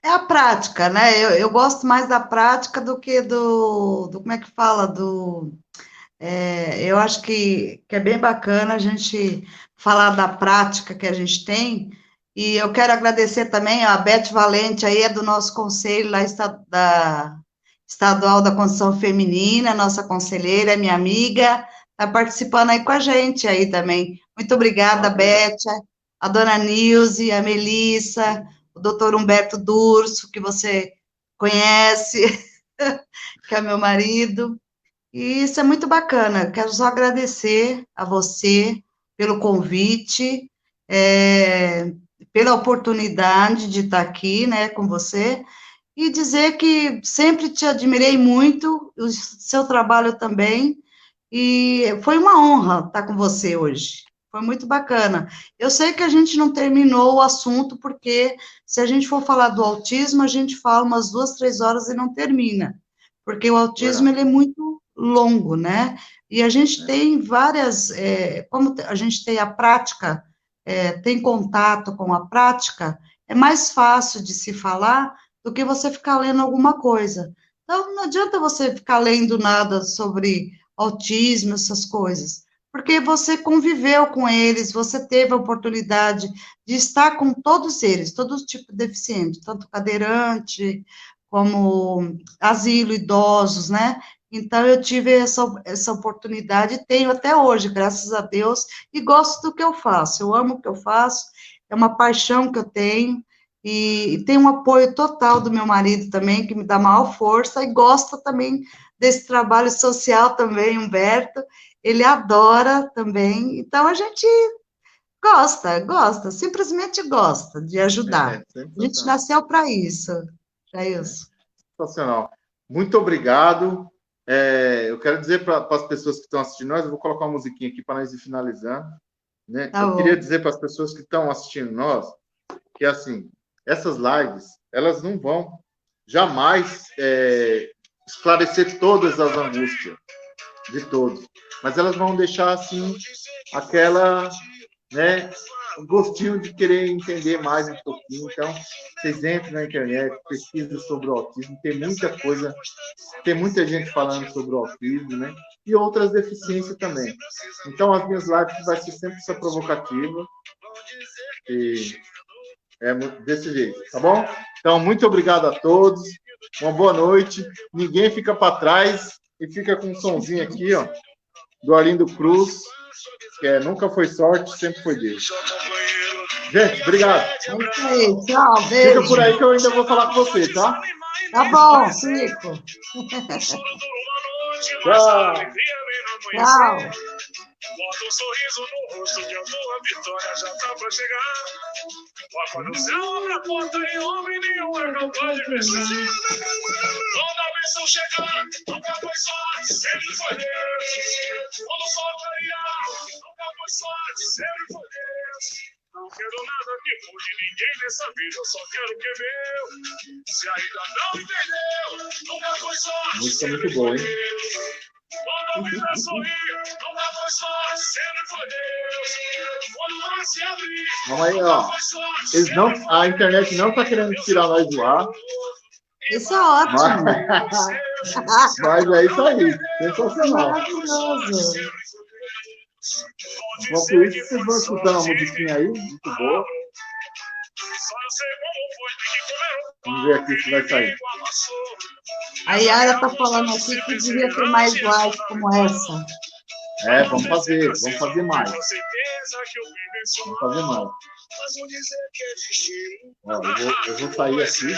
[SPEAKER 3] É a prática, né? Eu gosto mais da prática do que como é que fala, eu acho que é bem bacana a gente falar da prática que a gente tem, e eu quero agradecer também a Beth Valente, aí é do nosso conselho lá da Estadual da Condição Feminina, nossa conselheira, minha amiga, está participando aí com a gente aí também. Muito obrigada,
[SPEAKER 2] Ah, que legal.
[SPEAKER 3] Beth, a dona Nilce, a Melissa, o doutor Humberto Durso, que você conhece, que é meu marido. E isso é muito bacana. Quero só agradecer a você pelo convite, é, pela oportunidade de estar aqui, né, com você, e dizer que sempre te admirei muito, o seu trabalho também, e foi uma honra estar com você hoje. Foi muito bacana. Eu sei que a gente não terminou o assunto, porque se a gente for falar do autismo, a gente fala umas 2, 3 horas e não termina, porque o autismo
[SPEAKER 2] Verdade.
[SPEAKER 3] ele é muito longo, né? E a gente
[SPEAKER 2] Né?
[SPEAKER 3] tem várias, como a gente tem a prática, tem contato com a prática, é mais fácil de se falar do que você ficar lendo alguma coisa. Então, não adianta você ficar lendo nada sobre autismo, essas coisas, porque você conviveu com eles, você teve a oportunidade de estar com todos eles, todo tipo de deficiente, tanto cadeirante, como asilo, idosos, né? Então, eu tive essa oportunidade, e tenho até hoje, graças a Deus, e gosto do que eu faço, eu amo o que eu faço, é uma paixão que eu tenho, e tenho um apoio total do meu marido também, que me dá maior força, e gosta também desse trabalho social também, Humberto, ele adora também, então a gente gosta, simplesmente gosta de ajudar. A gente
[SPEAKER 2] Sensacional.
[SPEAKER 3] nasceu para isso, Jailson.
[SPEAKER 2] Sensacional. Muito obrigado. Eu quero dizer para as pessoas que estão assistindo nós, eu vou colocar uma musiquinha aqui para nós ir finalizando. Né?
[SPEAKER 3] Tá
[SPEAKER 2] Eu queria
[SPEAKER 3] bom.
[SPEAKER 2] dizer para as pessoas que estão assistindo nós que, assim, essas lives, elas não vão jamais esclarecer todas as angústias de todos, mas elas vão deixar, assim, aquela, né, um gostinho de querer entender mais um pouquinho. Então, vocês entrem na internet, pesquisem sobre o autismo, tem muita coisa, tem muita gente falando sobre o autismo, né? E outras deficiências também. Então, as minhas lives vai ser sempre essa provocativa. E é desse jeito, tá bom? Então, muito obrigado a todos. Uma boa noite. Ninguém fica para trás e fica com um sonzinho aqui, ó, do Arlindo Cruz, que nunca foi sorte, sempre foi Deus. Gente, obrigado.
[SPEAKER 3] É isso aí, tchau, beijo.
[SPEAKER 2] Fica por aí que eu ainda vou falar com você, tá?
[SPEAKER 3] Tá bom, fico.
[SPEAKER 2] Tchau.
[SPEAKER 3] Tchau.
[SPEAKER 1] Bota um sorriso no rosto que a tua vitória já tá pra chegar. Papai do céu abre a porta e homem nenhum é capaz de fechar. Quando a bênção chegar, nunca foi sorte, sempre foi Deus. Quando o sol clarear, nunca foi sorte, sempre foi Deus. Não quero nada que mude ninguém nessa vida, eu só quero que é meu. Se ainda não entendeu, nunca foi sorte,
[SPEAKER 2] Música
[SPEAKER 1] sempre
[SPEAKER 2] muito boa,
[SPEAKER 1] foi
[SPEAKER 2] hein?
[SPEAKER 1] Deus. Quando a vida sorrir, nunca foi sorte, sempre foi Deus. Quando o mar se abrir,
[SPEAKER 2] Vamos aí, ó.
[SPEAKER 1] foi sorte,
[SPEAKER 2] Eles não, a internet não tá querendo tirar nós do ar,
[SPEAKER 3] Isso é ótimo.
[SPEAKER 2] mas é isso aí. Sensacional.
[SPEAKER 3] Maravilhoso.
[SPEAKER 2] Enquanto isso, vocês vão escutando a musiquinha aí, muito boa. Vamos ver aqui se vai sair.
[SPEAKER 3] A Yara tá falando aqui que devia ter mais lives como essa.
[SPEAKER 2] É, vamos fazer mais. Vamos fazer mais. Ó, eu vou sair aqui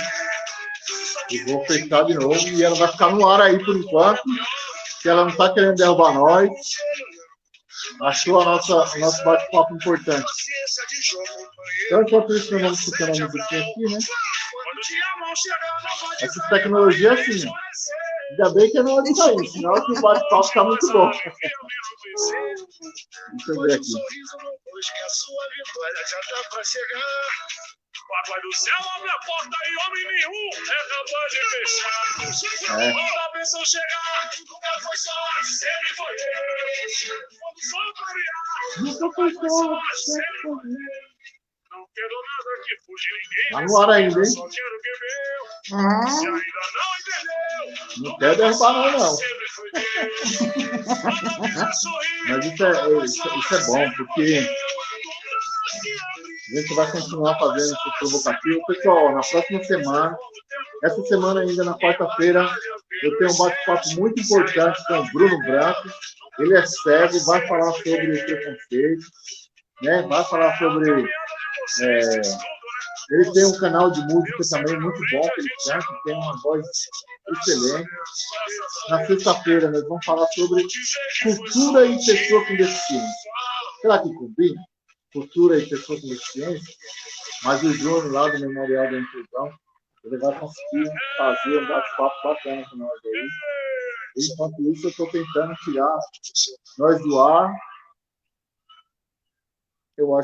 [SPEAKER 2] e vou fechar de novo e ela vai ficar no ar aí por enquanto, que ela não tá querendo derrubar nós. Achou nosso bate-papo importante. Então, enquanto isso, nós vamos escutando a musiquinha aqui, né? Essa tecnologia é assim. Ainda bem que não é isso aí, senão que o bate-papo tá muito bom. Deixa eu ver aqui.
[SPEAKER 1] Papai do céu abre a porta e homem nenhum é capaz de fechar.
[SPEAKER 2] É.
[SPEAKER 1] Quando a bênção chegar, nunca foi sorte, sempre foi Deus. Quando o sol clarear,
[SPEAKER 2] Nunca foi sorte,
[SPEAKER 1] sempre foi Deus. Não quero nada que fuja ninguém.
[SPEAKER 2] Tá no ar ainda, hein?
[SPEAKER 1] Só quero que é meu. Se ainda não entendeu,
[SPEAKER 2] Não quer derrubar não.
[SPEAKER 1] sempre foi Deus. Quando a vida sorrir,
[SPEAKER 2] Mas isso é bom, porque a gente vai continuar fazendo esse provocativo. Pessoal, na próxima semana, essa semana ainda, na quarta-feira, eu tenho um bate-papo muito importante com o Bruno Branco. Ele é cego, vai falar sobre preconceito, né? Vai falar sobre... ele tem um canal de música também muito bom, que ele canta, tem uma voz excelente. Na sexta-feira, nós vamos falar sobre cultura e pessoa com deficiência. Será que combina? Cultura e pessoa com deficiência? Mas o Júnior, lá do Memorial da Inclusão, ele vai conseguir fazer um bate-papo bacana com nós aí. Enquanto isso, eu estou tentando tirar nós do ar